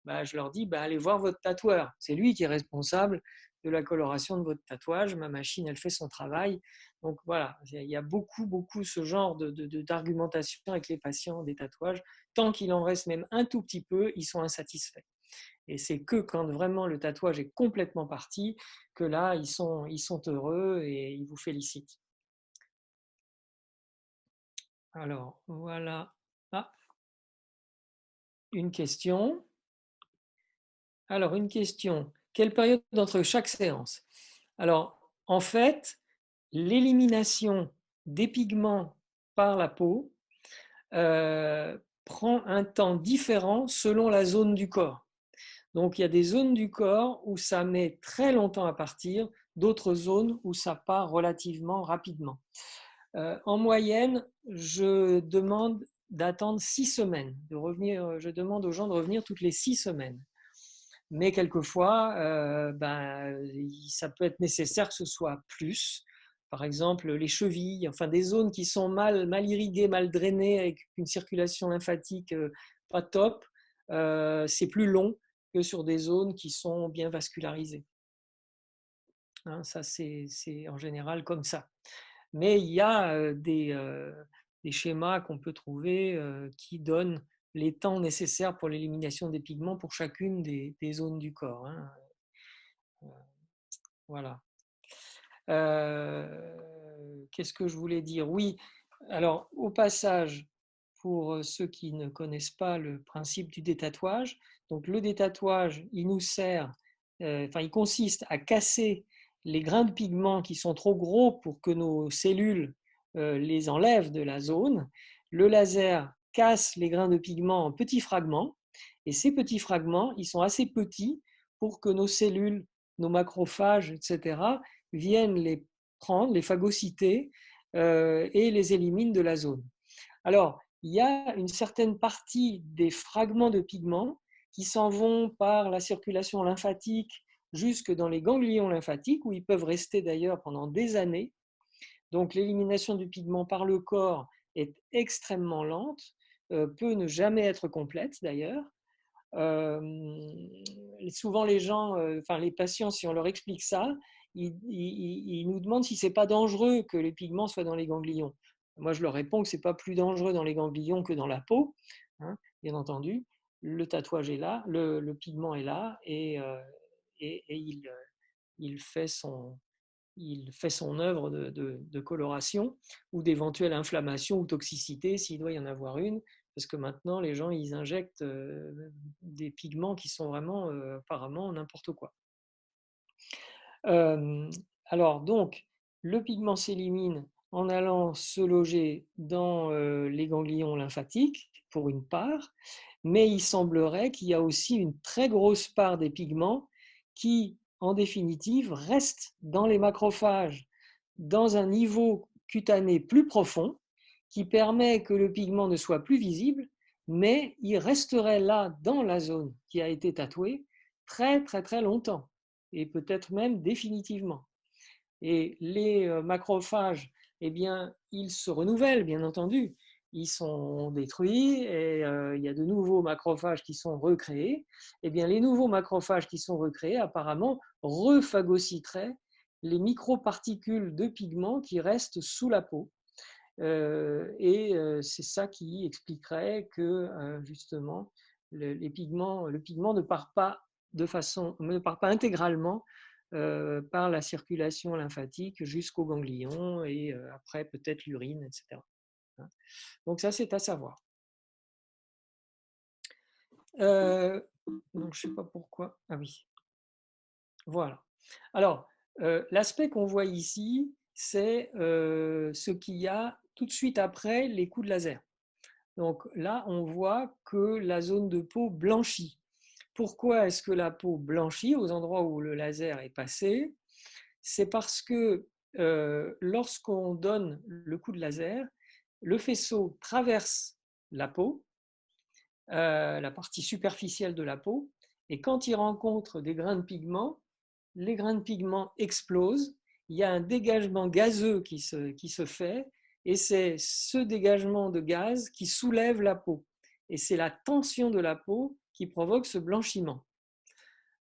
Je leur dis allez voir votre tatoueur, c'est lui qui est responsable de la coloration de votre tatouage, ma machine elle fait son travail. Donc voilà, il y a beaucoup ce genre d'argumentation avec les patients des tatouages. Tant qu'il en reste même un tout petit peu, ils sont insatisfaits. Et c'est que quand vraiment le tatouage est complètement parti, que là, ils sont heureux et ils vous félicitent. Alors, voilà. Ah, une question. Alors, une question. Quelle période entre chaque séance? Alors, en fait, l'élimination des pigments par la peau prend un temps différent selon la zone du corps. Donc, il y a des zones du corps où ça met très longtemps à partir, d'autres zones où ça part relativement rapidement. En moyenne, je demande d'attendre 6 semaines, je demande aux gens de revenir toutes les 6 semaines. Mais quelquefois, ça peut être nécessaire que ce soit plus. Par exemple, les chevilles, enfin des zones qui sont mal irriguées, mal drainées, avec une circulation lymphatique pas top, c'est plus long que sur des zones qui sont bien vascularisées. Hein, ça, c'est en général comme ça. Mais il y a des schémas qu'on peut trouver qui donnent les temps nécessaires pour l'élimination des pigments pour chacune des zones du corps. Hein. Voilà. Qu'est-ce que je voulais dire? Oui, alors au passage, pour ceux qui ne connaissent pas le principe du détatouage, donc le détatouage, il nous sert, il consiste à casser les grains de pigments qui sont trop gros pour que nos cellules les enlèvent de la zone. Le laser casse les grains de pigments en petits fragments, et ces petits fragments, ils sont assez petits pour que nos cellules, nos macrophages, etc., viennent les prendre, les phagocyter et les éliminent de la zone. Alors, il y a une certaine partie des fragments de pigments qui s'en vont par la circulation lymphatique jusque dans les ganglions lymphatiques, où ils peuvent rester d'ailleurs pendant des années. Donc, l'élimination du pigment par le corps est extrêmement lente, peut ne jamais être complète d'ailleurs. Souvent les gens, les patients, si on leur explique ça, ils nous demandent si c'est pas dangereux que les pigments soient dans les ganglions. Moi, je leur réponds que c'est pas plus dangereux dans les ganglions que dans la peau, hein, bien entendu. Le tatouage est là, le pigment est là, et il fait son œuvre de coloration ou d'éventuelle inflammation ou toxicité s'il doit y en avoir une, parce que maintenant les gens ils injectent des pigments qui sont vraiment apparemment n'importe quoi. Alors donc le pigment s'élimine en allant se loger dans les ganglions lymphatiques pour une part, mais il semblerait qu'il y a aussi une très grosse part des pigments qui, en définitive, restent dans les macrophages dans un niveau cutané plus profond qui permet que le pigment ne soit plus visible, mais il resterait là dans la zone qui a été tatouée très très très longtemps et peut-être même définitivement. Et les macrophages, eh bien, ils se renouvellent, bien entendu. Ils sont détruits et il y a de nouveaux macrophages qui sont recréés. Eh bien, les nouveaux macrophages qui sont recréés, apparemment, rephagocyteraient les microparticules de pigments qui restent sous la peau. C'est ça qui expliquerait que, justement, le pigment ne part pas intégralement par la circulation lymphatique jusqu'aux ganglions et après peut-être l'urine, etc. Donc ça, c'est à savoir. Donc je ne sais pas pourquoi. Ah oui. Voilà. Alors, l'aspect qu'on voit ici, c'est ce qu'il y a tout de suite après les coups de laser. Donc là, on voit que la zone de peau blanchit. Pourquoi est-ce que la peau blanchit aux endroits où le laser est passé? C'est parce que lorsqu'on donne le coup de laser, le faisceau traverse la peau, la partie superficielle de la peau, et quand il rencontre des grains de pigment, les grains de pigment explosent, il y a un dégagement gazeux qui se fait, et c'est ce dégagement de gaz qui soulève la peau. Et c'est la tension de la peau qui provoque ce blanchiment.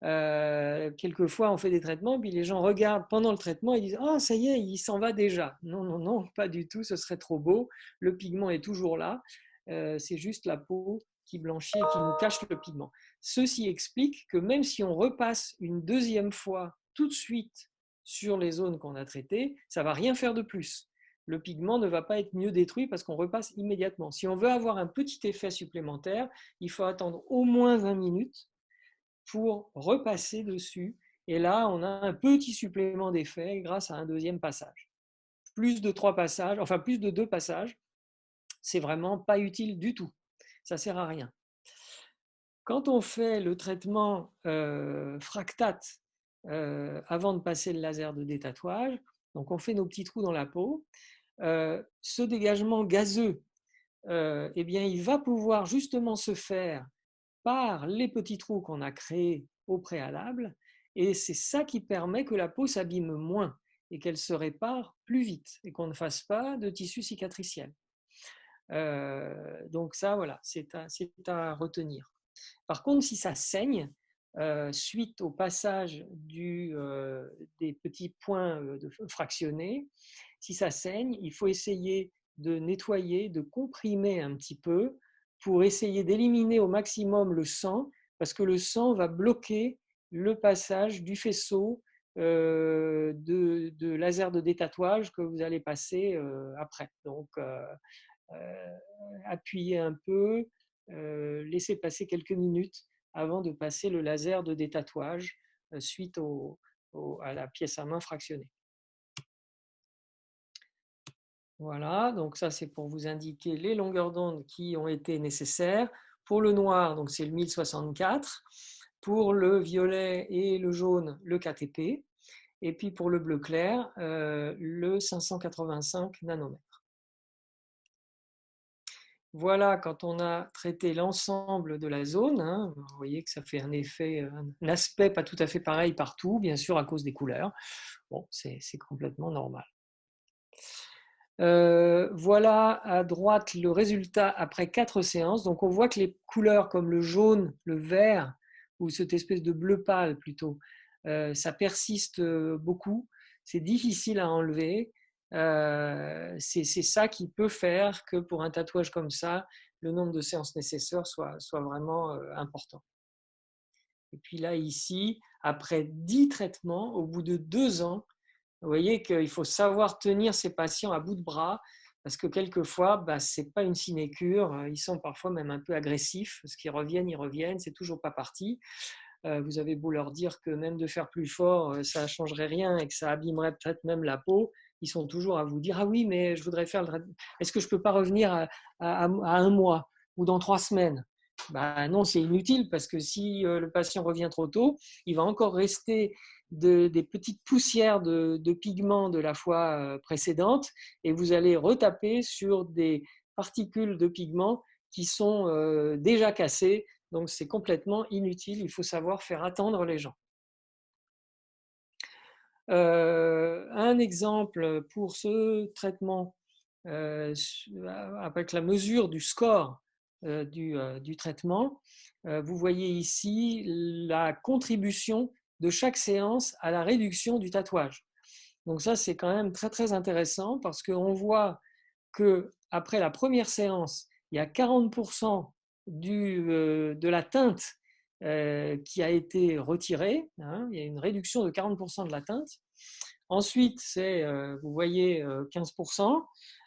Quelquefois, on fait des traitements, puis les gens regardent pendant le traitement et disent « Oh, ça y est, il s'en va déjà ». Non, non, non, pas du tout, ce serait trop beau. Le pigment est toujours là. C'est juste la peau qui blanchit et qui nous cache le pigment. Ceci explique que même si on repasse une deuxième fois tout de suite sur les zones qu'on a traitées, ça ne va rien faire de plus. Le pigment ne va pas être mieux détruit parce qu'on repasse immédiatement. Si on veut avoir un petit effet supplémentaire, il faut attendre au moins 20 minutes pour repasser dessus. Et là, on a un petit supplément d'effet grâce à un deuxième passage. Plus de 3 passages, enfin plus de 2 passages, c'est vraiment pas utile du tout. Ça sert à rien. Quand on fait le traitement fractate avant de passer le laser de détatouage, donc on fait nos petits trous dans la peau, ce dégagement gazeux, eh bien, il va pouvoir justement se faire par les petits trous qu'on a créés au préalable, et c'est ça qui permet que la peau s'abîme moins et qu'elle se répare plus vite et qu'on ne fasse pas de tissu cicatriciel. Donc ça, voilà, c'est à retenir. Par contre, si ça saigne, suite au passage des petits points fractionnés, si ça saigne, il faut essayer de nettoyer, de comprimer un petit peu pour essayer d'éliminer au maximum le sang, parce que le sang va bloquer le passage du faisceau de laser de détatouage que vous allez passer après. Donc, appuyez un peu, laissez passer quelques minutes avant de passer le laser de détatouage suite à la pièce à main fractionnée. Voilà, donc ça c'est pour vous indiquer les longueurs d'onde qui ont été nécessaires. Pour le noir, donc c'est le 1064. Pour le violet et le jaune, le KTP. Et puis pour le bleu clair, le 585 nanomètres. Voilà, quand on a traité l'ensemble de la zone, hein, vous voyez que ça fait un effet, un aspect pas tout à fait pareil partout, bien sûr à cause des couleurs. Bon, c'est complètement normal. Voilà à droite le résultat après 4 séances. Donc on voit que les couleurs comme le jaune, le vert ou cette espèce de bleu pâle plutôt, ça persiste beaucoup. C'est difficile à enlever. C'est ça qui peut faire que pour un tatouage comme ça, le nombre de séances nécessaires soit vraiment important. Et puis là, ici, après 10 traitements, au bout de 2 ans, vous voyez qu'il faut savoir tenir ces patients à bout de bras parce que quelquefois, ce n'est pas une sinécure. Ils sont parfois même un peu agressifs parce qu'ils reviennent, c'est toujours pas parti. Vous avez beau leur dire que même de faire plus fort, ça ne changerait rien et que ça abîmerait peut-être même la peau. Ils sont toujours à vous dire « Ah oui, mais je voudrais faire le... Est-ce que je ne peux pas revenir à 1 mois ou dans 3 semaines ?» Non, c'est inutile parce que si le patient revient trop tôt, il va encore rester des petites poussières de pigments de la fois précédente et vous allez retaper sur des particules de pigments qui sont déjà cassées. Donc, c'est complètement inutile. Il faut savoir faire attendre les gens. Un exemple pour ce traitement avec la mesure du score du traitement. Vous voyez ici la contribution de chaque séance à la réduction du tatouage. Donc ça, c'est quand même très, très intéressant parce qu'on voit qu'après la première séance, il y a 40% de la teinte qui a été retirée. Hein, il y a une réduction de 40% de la teinte. Ensuite, vous voyez 15%.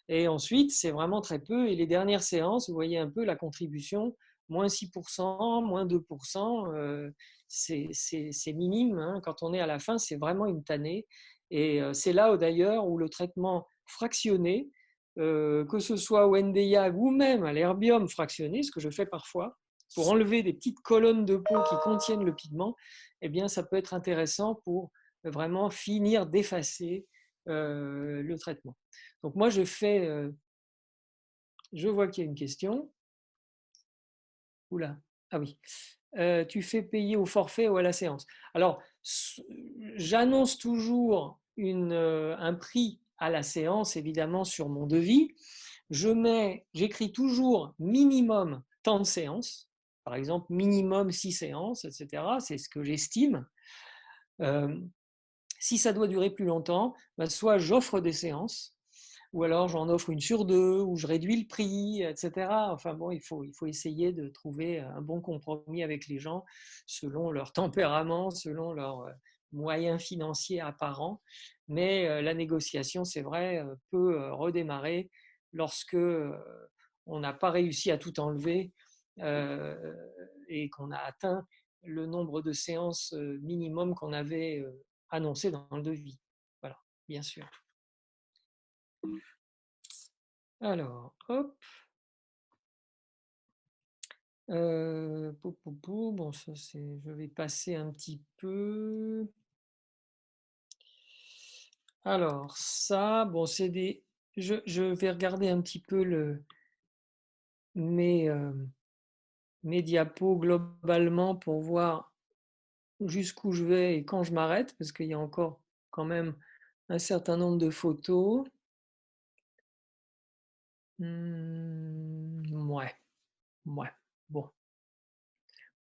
Et ensuite, c'est vraiment très peu. Et les dernières séances, vous voyez un peu la contribution, moins 6%, moins 2%. C'est minime. Hein. Quand on est à la fin, c'est vraiment une tannée. Et c'est là d'ailleurs où le traitement fractionné, que ce soit au Nd:YAG ou même à l'herbium fractionné, ce que je fais parfois, pour enlever des petites colonnes de peau qui contiennent le pigment, eh bien, ça peut être intéressant pour vraiment finir d'effacer le traitement. Donc moi, je vois qu'il y a une question. Oula, ah oui. Tu fais payer au forfait ou à la séance. Alors, j'annonce toujours un prix à la séance, évidemment, sur mon devis. J'écris toujours minimum tant de séances, par exemple minimum 6 séances, etc. C'est ce que j'estime. Si ça doit durer plus longtemps, soit j'offre des séances, ou alors j'en offre une sur deux, ou je réduis le prix, etc. Enfin bon, il faut essayer de trouver un bon compromis avec les gens selon leur tempérament, selon leurs moyens financiers apparents. Mais la négociation, c'est vrai, peut redémarrer lorsque on n'a pas réussi à tout enlever et qu'on a atteint le nombre de séances minimum qu'on avait annoncé dans le devis. Voilà, bien sûr. Alors, hop. Bon, ça c'est. Je vais passer un petit peu. Alors, ça, bon, c'est des. Je vais regarder un petit peu mes diapos globalement pour voir jusqu'où je vais et quand je m'arrête, parce qu'il y a encore quand même un certain nombre de photos. Ouais, bon.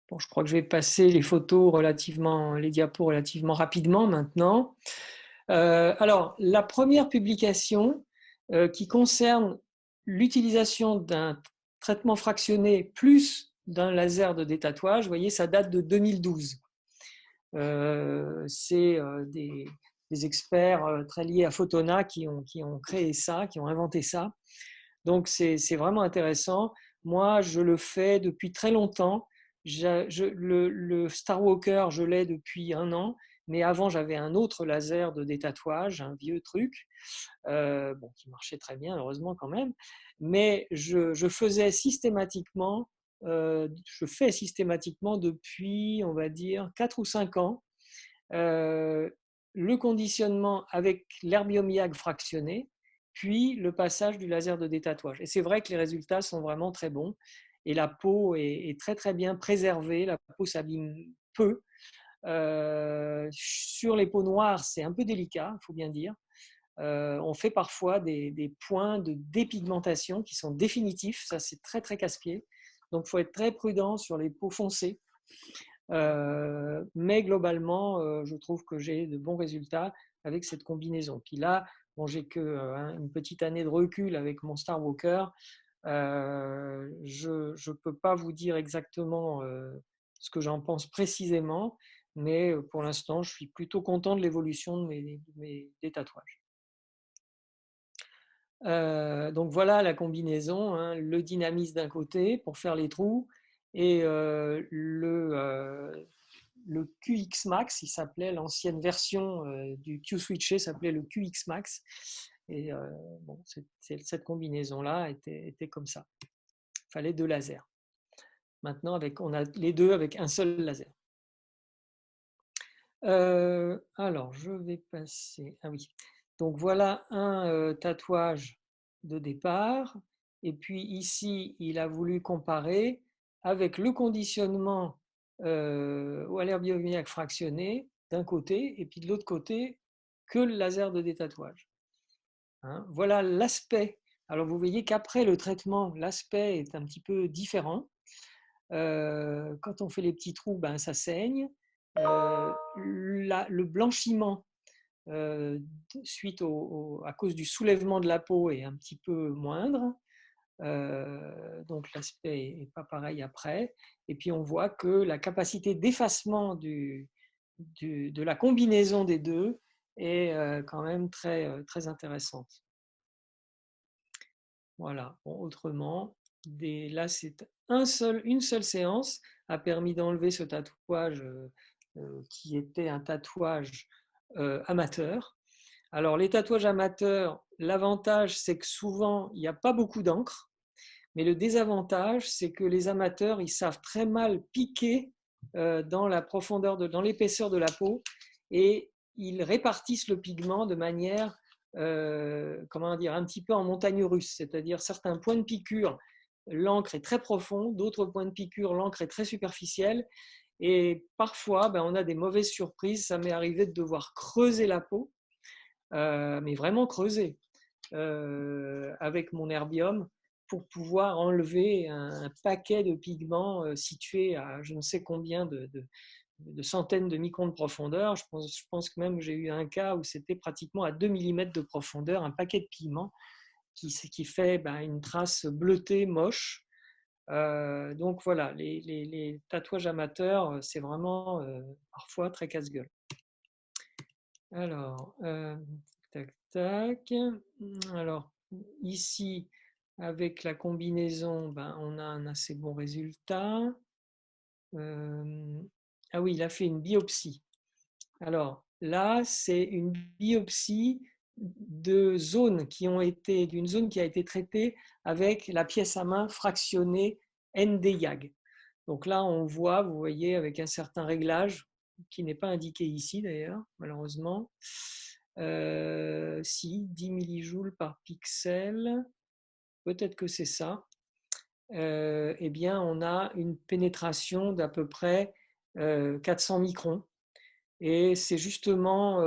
Bon, je crois que je vais passer les diapos relativement rapidement maintenant. Alors, la première publication qui concerne l'utilisation d'un traitement fractionné plus d'un laser de détatouage, vous voyez, ça date de 2012. C'est des experts très liés à Photona qui ont créé ça, qui ont inventé ça. Donc, c'est vraiment intéressant. Moi, je le fais depuis très longtemps. Le Star Walker, je l'ai depuis 1 an. Mais avant, j'avais un autre laser de détatouage, un vieux truc, qui marchait très bien, heureusement quand même. Mais je fais systématiquement depuis, on va dire, 4 ou 5 ans, le conditionnement avec l'herbium-YAG fractionné, puis le passage du laser de détatouage. Et c'est vrai que les résultats sont vraiment très bons. Et la peau est très très bien préservée, la peau s'abîme peu. Sur les peaux noires, c'est un peu délicat, il faut bien dire. On fait parfois des points de dépigmentation qui sont définitifs, ça c'est très très casse-pied. Donc il faut être très prudent sur les peaux foncées. Mais globalement, je trouve que j'ai de bons résultats avec cette combinaison. Puis là, bon, j'ai une petite année de recul avec mon Star Walker. Je ne peux pas vous dire exactement ce que j'en pense précisément, mais pour l'instant, je suis plutôt content de l'évolution des tatouages. Donc voilà la combinaison, hein, le dynamisme d'un côté pour faire les trous et le QX Max, il s'appelait l'ancienne version du Q-Switcher, s'appelait le QX Max. Et bon, cette combinaison-là était comme ça. Il fallait 2 lasers. Maintenant, on a les deux avec un seul laser. Alors, je vais passer. Ah oui. Donc voilà un tatouage de départ. Et puis ici, il a voulu comparer avec le conditionnement à l'herbium-YAG fractionné d'un côté, et puis de l'autre côté, que le laser de détatouage. Hein, voilà l'aspect. Alors vous voyez qu'après le traitement, l'aspect est un petit peu différent. Quand on fait les petits trous, ben, ça saigne. Le blanchiment suite à cause du soulèvement de la peau est un petit peu moindre. Donc l'aspect n'est pas pareil après. Et puis on voit que la capacité d'effacement de la combinaison des deux est quand même très, très intéressante. Voilà, bon, autrement, là c'est une seule séance a permis d'enlever ce tatouage qui était un tatouage amateur. Alors les tatouages amateurs, l'avantage c'est que souvent il n'y a pas beaucoup d'encre, Mais le désavantage, c'est que les amateurs, ils savent très mal piquer dans la profondeur, dans l'épaisseur de la peau, et ils répartissent le pigment de manière, comment dire, un petit peu en montagne russe, c'est-à-dire certains points de piqûre, l'encre est très profond, d'autres points de piqûre, l'encre est très superficielle, et parfois, on a des mauvaises surprises. Ça m'est arrivé de devoir creuser la peau, mais vraiment creuser, avec mon herbium, pour pouvoir enlever un paquet de pigments situés à je ne sais combien de centaines de microns de profondeur. Je pense que même j'ai eu un cas où c'était pratiquement à 2 mm de profondeur, un paquet de pigments qui fait une trace bleutée, moche. Donc voilà, les tatouages amateurs, c'est vraiment parfois très casse-gueule. Alors, tac, tac. Alors, ici, avec la combinaison, on a un assez bon résultat. Ah oui, il a fait une biopsie. Alors là, c'est une biopsie d'une zone qui a été traitée avec la pièce à main fractionnée Nd:YAG. Donc là, on voit, vous voyez, avec un certain réglage, qui n'est pas indiqué ici d'ailleurs, malheureusement, si 10 millijoules par pixel, peut-être que c'est ça, eh bien, on a une pénétration d'à peu près 400 microns. Et c'est justement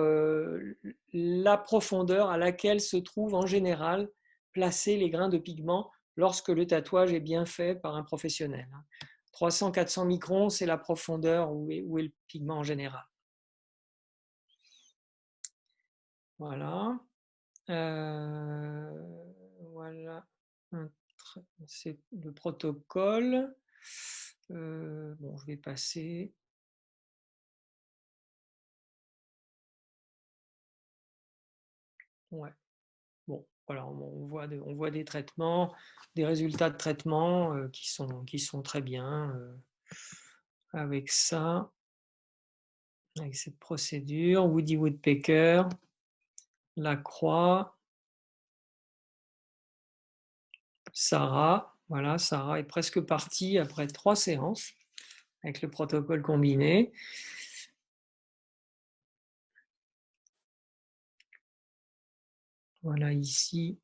la profondeur à laquelle se trouvent en général placés les grains de pigment lorsque le tatouage est bien fait par un professionnel. 300-400 microns, c'est la profondeur où est le pigment en général. Voilà. Voilà. C'est le protocole. Bon, je vais passer. Ouais. Bon, voilà, on voit des traitements, des résultats de traitement qui sont très bien avec ça, avec cette procédure. Woody Woodpecker, la croix, Sarah. Voilà, Sarah est presque partie après 3 séances avec le protocole combiné. Voilà ici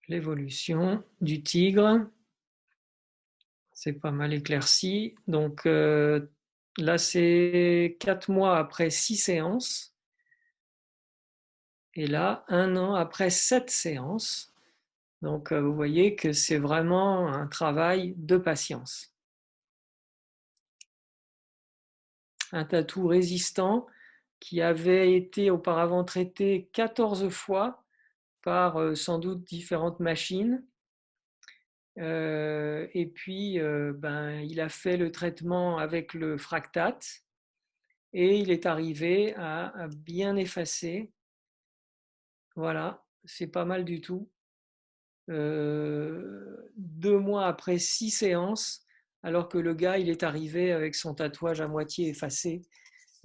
l'évolution du tigre. C'est pas mal éclairci. Donc là, c'est 4 mois après 6 séances. Et là, 1 an après 7 séances. Donc vous voyez que c'est vraiment un travail de patience. Un tatou résistant qui avait été auparavant traité 14 fois par sans doute différentes machines. Et puis, il a fait le traitement avec le fractate et il est arrivé à bien effacer. Voilà, c'est pas mal du tout. 2 mois après 6 séances, alors que le gars, il est arrivé avec son tatouage à moitié effacé,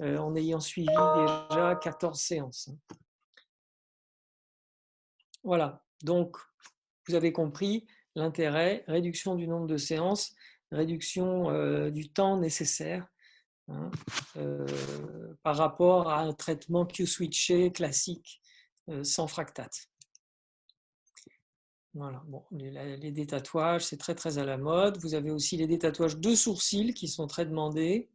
en ayant suivi déjà 14 séances. Voilà, donc vous avez compris l'intérêt, réduction du nombre de séances, réduction du temps nécessaire par rapport à un traitement Q-switché classique sans fractate. Voilà, bon, les détatouages, c'est très très à la mode. Vous avez aussi les détatouages de sourcils qui sont très demandés.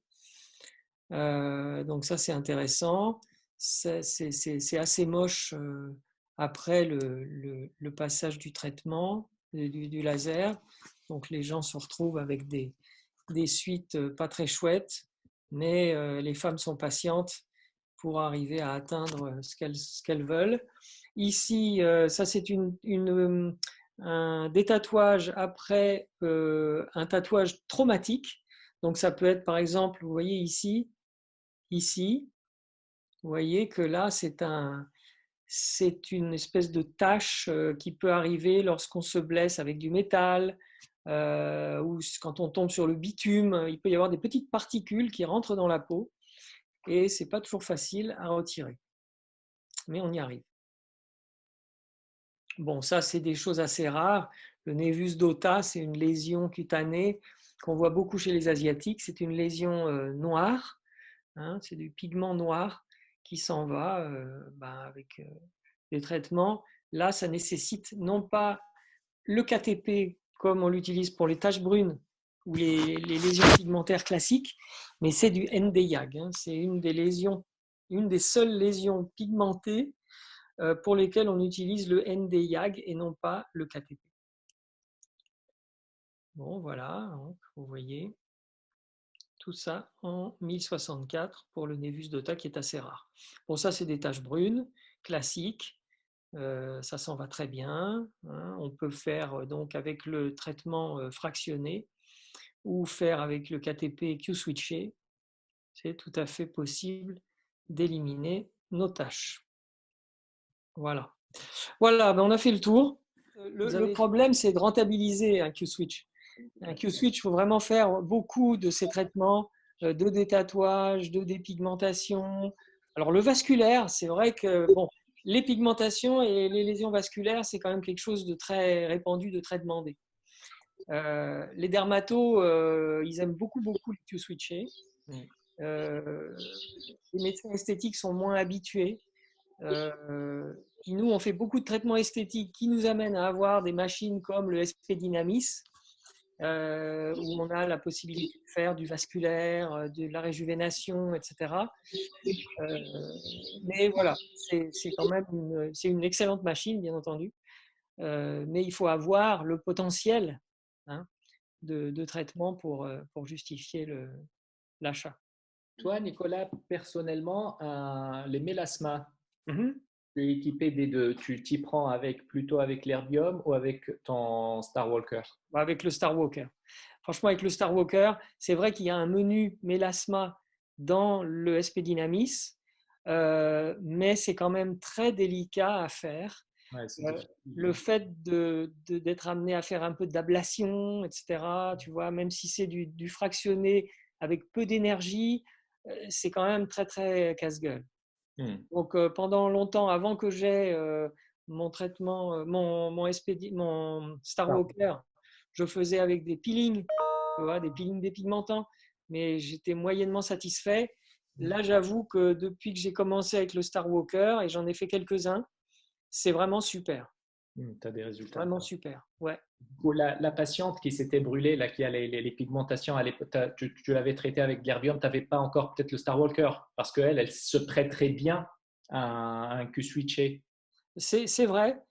Donc ça, c'est intéressant. C'est assez moche après le passage du traitement, du laser. Donc les gens se retrouvent avec des suites pas très chouettes, mais les femmes sont patientes pour arriver à atteindre ce qu'elles veulent. Ici, ça c'est des tatouages après un tatouage traumatique. Donc ça peut être par exemple, vous voyez ici, vous voyez que là c'est une espèce de tache qui peut arriver lorsqu'on se blesse avec du métal ou quand on tombe sur le bitume. Il peut y avoir des petites particules qui rentrent dans la peau et c'est pas toujours facile à retirer, mais on y arrive. Bon, ça, c'est des choses assez rares. Le nevus d'Ota, c'est une lésion cutanée qu'on voit beaucoup chez les Asiatiques. C'est une lésion noire, hein, c'est du pigment noir qui s'en va avec des traitements. Là, ça nécessite non pas le KTP comme on l'utilise pour les taches brunes ou les lésions pigmentaires classiques, mais c'est du Nd:YAG. Hein. C'est une des seules lésions pigmentées pour lesquelles on utilise le Nd:YAG et non pas le KTP. Bon, voilà, donc, vous voyez tout ça en 1064 pour le nevus d'Ota qui est assez rare. Bon, ça, c'est des taches brunes classiques. Ça s'en va très bien. Hein. On peut faire donc avec le traitement fractionné ou faire avec le KTP Q-switché. C'est tout à fait possible d'éliminer nos taches. Voilà. Voilà, ben on a fait le tour. Le problème, c'est de rentabiliser un Q-switch. Un Q-switch, il faut vraiment faire beaucoup de ces traitements de détatouage, de dépigmentation. Alors le vasculaire, c'est vrai que bon, les pigmentations et les lésions vasculaires, c'est quand même quelque chose de très répandu, de très demandé. Les dermatos, ils aiment beaucoup le Q-switché. Les médecins esthétiques sont moins habitués. Puis nous, on fait beaucoup de traitements esthétiques qui nous amènent à avoir des machines comme le SP Dynamis, où on a la possibilité de faire du vasculaire, de la réjuvénation, etc. Mais voilà, c'est quand même une excellente machine, bien entendu. Mais il faut avoir le potentiel, hein, de traitement pour justifier l'achat. Toi, Nicolas, personnellement, les mélasmas, Mm-hmm. tu es équipé des deux. Tu t'y prends plutôt avec l'herbium ou avec ton Star Walker? Avec le Star Walker. Franchement, avec le Star Walker, c'est vrai qu'il y a un menu mélasma dans le SP Dynamis, mais c'est quand même très délicat à faire. Ouais, Le fait d'être amené à faire un peu d'ablation, etc., tu vois, même si c'est du fractionné avec peu d'énergie, c'est quand même très, très casse-gueule. Donc, pendant longtemps, avant que j'aie mon traitement, mon Star Walker, je faisais avec des peelings, tu vois, des peelings dépigmentants, mais j'étais moyennement satisfait. Là, j'avoue que depuis que j'ai commencé avec le Star Walker, et j'en ai fait quelques-uns, c'est vraiment super. Tu as des résultats. Vraiment super, ouais. Pour la patiente qui s'était brûlée, là, qui a les pigmentations, tu l'avais traitée avec de l'herbium, tu n'avais pas encore peut-être le Star Walker, parce qu'elle, elle se prêterait bien à un Q-switché. C'est vrai,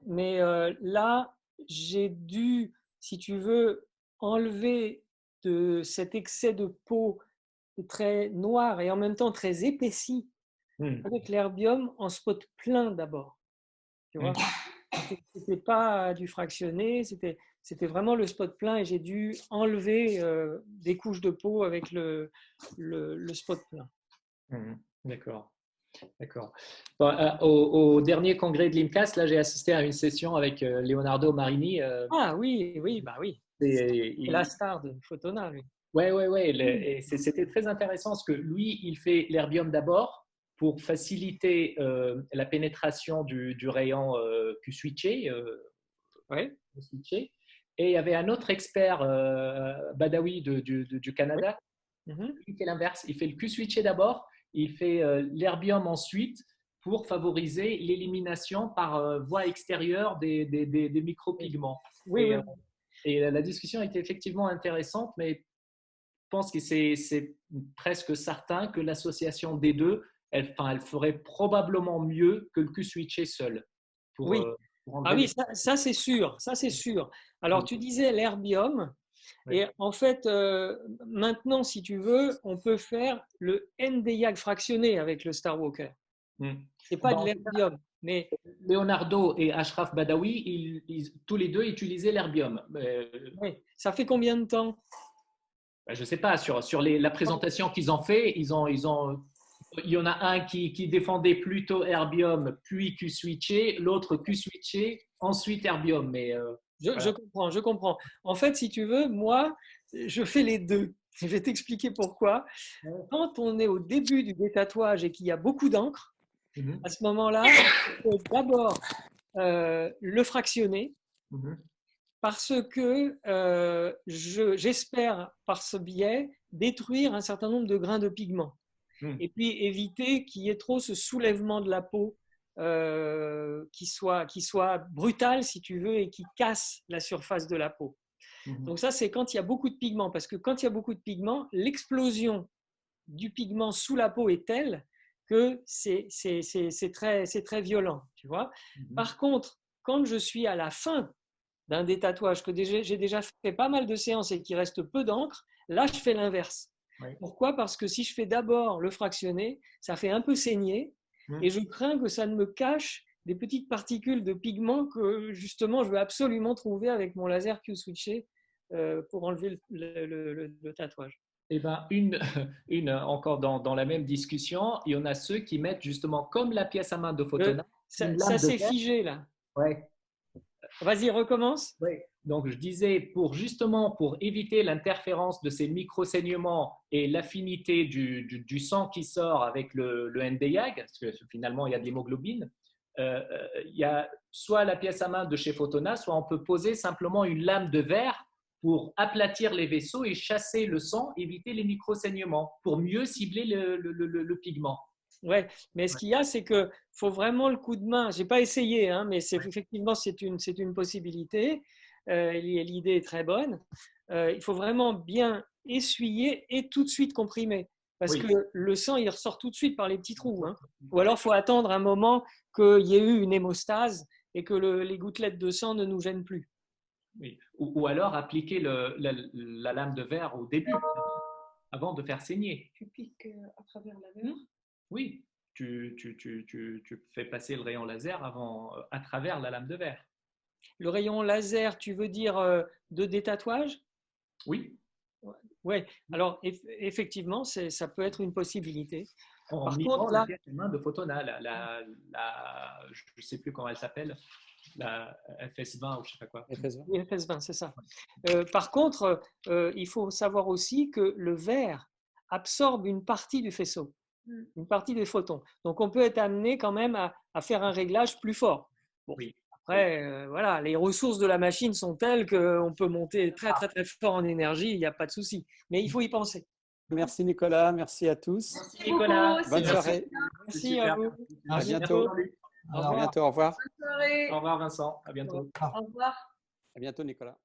mais là, j'ai dû, si tu veux, enlever de cet excès de peau très noir et en même temps très épaissi avec l'herbium en spot plein d'abord. Tu vois, c'était pas du fractionné, c'était vraiment le spot plein et j'ai dû enlever des couches de peau avec le spot plein. D'accord. D'accord. Bon, au dernier congrès de l'IMCAS, là, j'ai assisté à une session avec Leonardo Marini. Ah oui, bah oui. C'est la star de Photona, lui. Ouais. Et c'était très intéressant parce que lui, il fait l'herbium d'abord pour faciliter la pénétration du rayon Q-switché. Et il y avait un autre expert, Badawi du Canada, qui fait l'inverse. Il fait le Q-switché d'abord, il fait l'herbium ensuite pour favoriser l'élimination par voie extérieure des micropigments. Et la discussion était effectivement intéressante, mais je pense que c'est presque certain que l'association des deux, elle ferait probablement mieux que le Q-switché seul. Ah oui, ça c'est sûr, Alors tu disais l'herbium, et en fait, maintenant, si tu veux, on peut faire le Nd:YAG fractionné avec le Star Walker. C'est pas de l'herbium, mais Leonardo et Ashraf Badawi, tous les deux utilisaient l'herbium. Oui. Ça fait combien de temps? Je ne sais pas, sur la présentation qu'ils ont fait, il y en a un qui défendait plutôt herbium, puis Q-switché, l'autre Q-switché, ensuite herbium. Mais, je comprends. En fait, si tu veux, moi, je fais les deux. Je vais t'expliquer pourquoi. Quand on est au début du détatouage et qu'il y a beaucoup d'encre, à ce moment-là, il faut d'abord le fractionner parce que j'espère par ce biais détruire un certain nombre de grains de pigments et puis éviter qu'il y ait trop ce soulèvement de la peau qui soit brutal si tu veux et qui casse la surface de la peau. Donc ça c'est quand il y a beaucoup de pigments, parce que quand il y a beaucoup de pigments, l'explosion du pigment sous la peau est telle que c'est très violent, tu vois. Par contre, quand je suis à la fin d'un détatouage, que j'ai déjà fait pas mal de séances et qu'il reste peu d'encre, là je fais l'inverse. Oui. Pourquoi? Parce que si je fais d'abord le fractionné, ça fait un peu saigner et je crains que ça ne me cache des petites particules de pigment que justement je veux absolument trouver avec mon laser Q-switché pour enlever le tatouage. Eh ben, encore dans la même discussion, il y en a ceux qui mettent justement comme la pièce à main de Fotona. Ça s'est figé là. Ouais. Vas-y, recommence. Oui. Donc, je disais, pour éviter l'interférence de ces micro-saignements et l'affinité du sang qui sort avec le Nd:YAG, parce que finalement, il y a de l'hémoglobine, il y a soit la pièce à main de chez Fotona, soit on peut poser simplement une lame de verre pour aplatir les vaisseaux et chasser le sang, éviter les micro-saignements, pour mieux cibler le pigment. Oui, mais ce qu'il y a, c'est qu'il faut vraiment le coup de main. Je n'ai pas essayé, hein, mais effectivement, c'est une possibilité. L'idée est très bonne. Il faut vraiment bien essuyer et tout de suite comprimer. Parce que le sang, il ressort tout de suite par les petits trous. Hein. Ou alors, il faut attendre un moment qu'il y ait eu une hémostase et que les gouttelettes de sang ne nous gênent plus. Oui. Ou alors appliquer la lame de verre au début, avant de faire saigner. Tu piques à travers la verre? Oui, tu fais passer le rayon laser à travers la lame de verre. Le rayon laser, tu veux dire de détatouage? Oui. Oui, alors effectivement, ça peut être une possibilité. Par contre, la pièce humaine de Fotona, je ne sais plus comment elle s'appelle, la FS20 ou je ne sais pas quoi. Oui, FS20, c'est ça. Par contre, il faut savoir aussi que le verre absorbe une partie du faisceau, une partie des photons. Donc, on peut être amené quand même à faire un réglage plus fort. Bon. Oui. Après, voilà, les ressources de la machine sont telles qu'on peut monter très, très, très fort en énergie, il n'y a pas de souci. Mais il faut y penser. Merci Nicolas, merci à tous. Merci Nicolas. Bonne soirée. Merci à vous. À bientôt. À bientôt, au revoir. Bonne soirée. Au revoir Vincent, à bientôt. Au revoir. À bientôt Nicolas.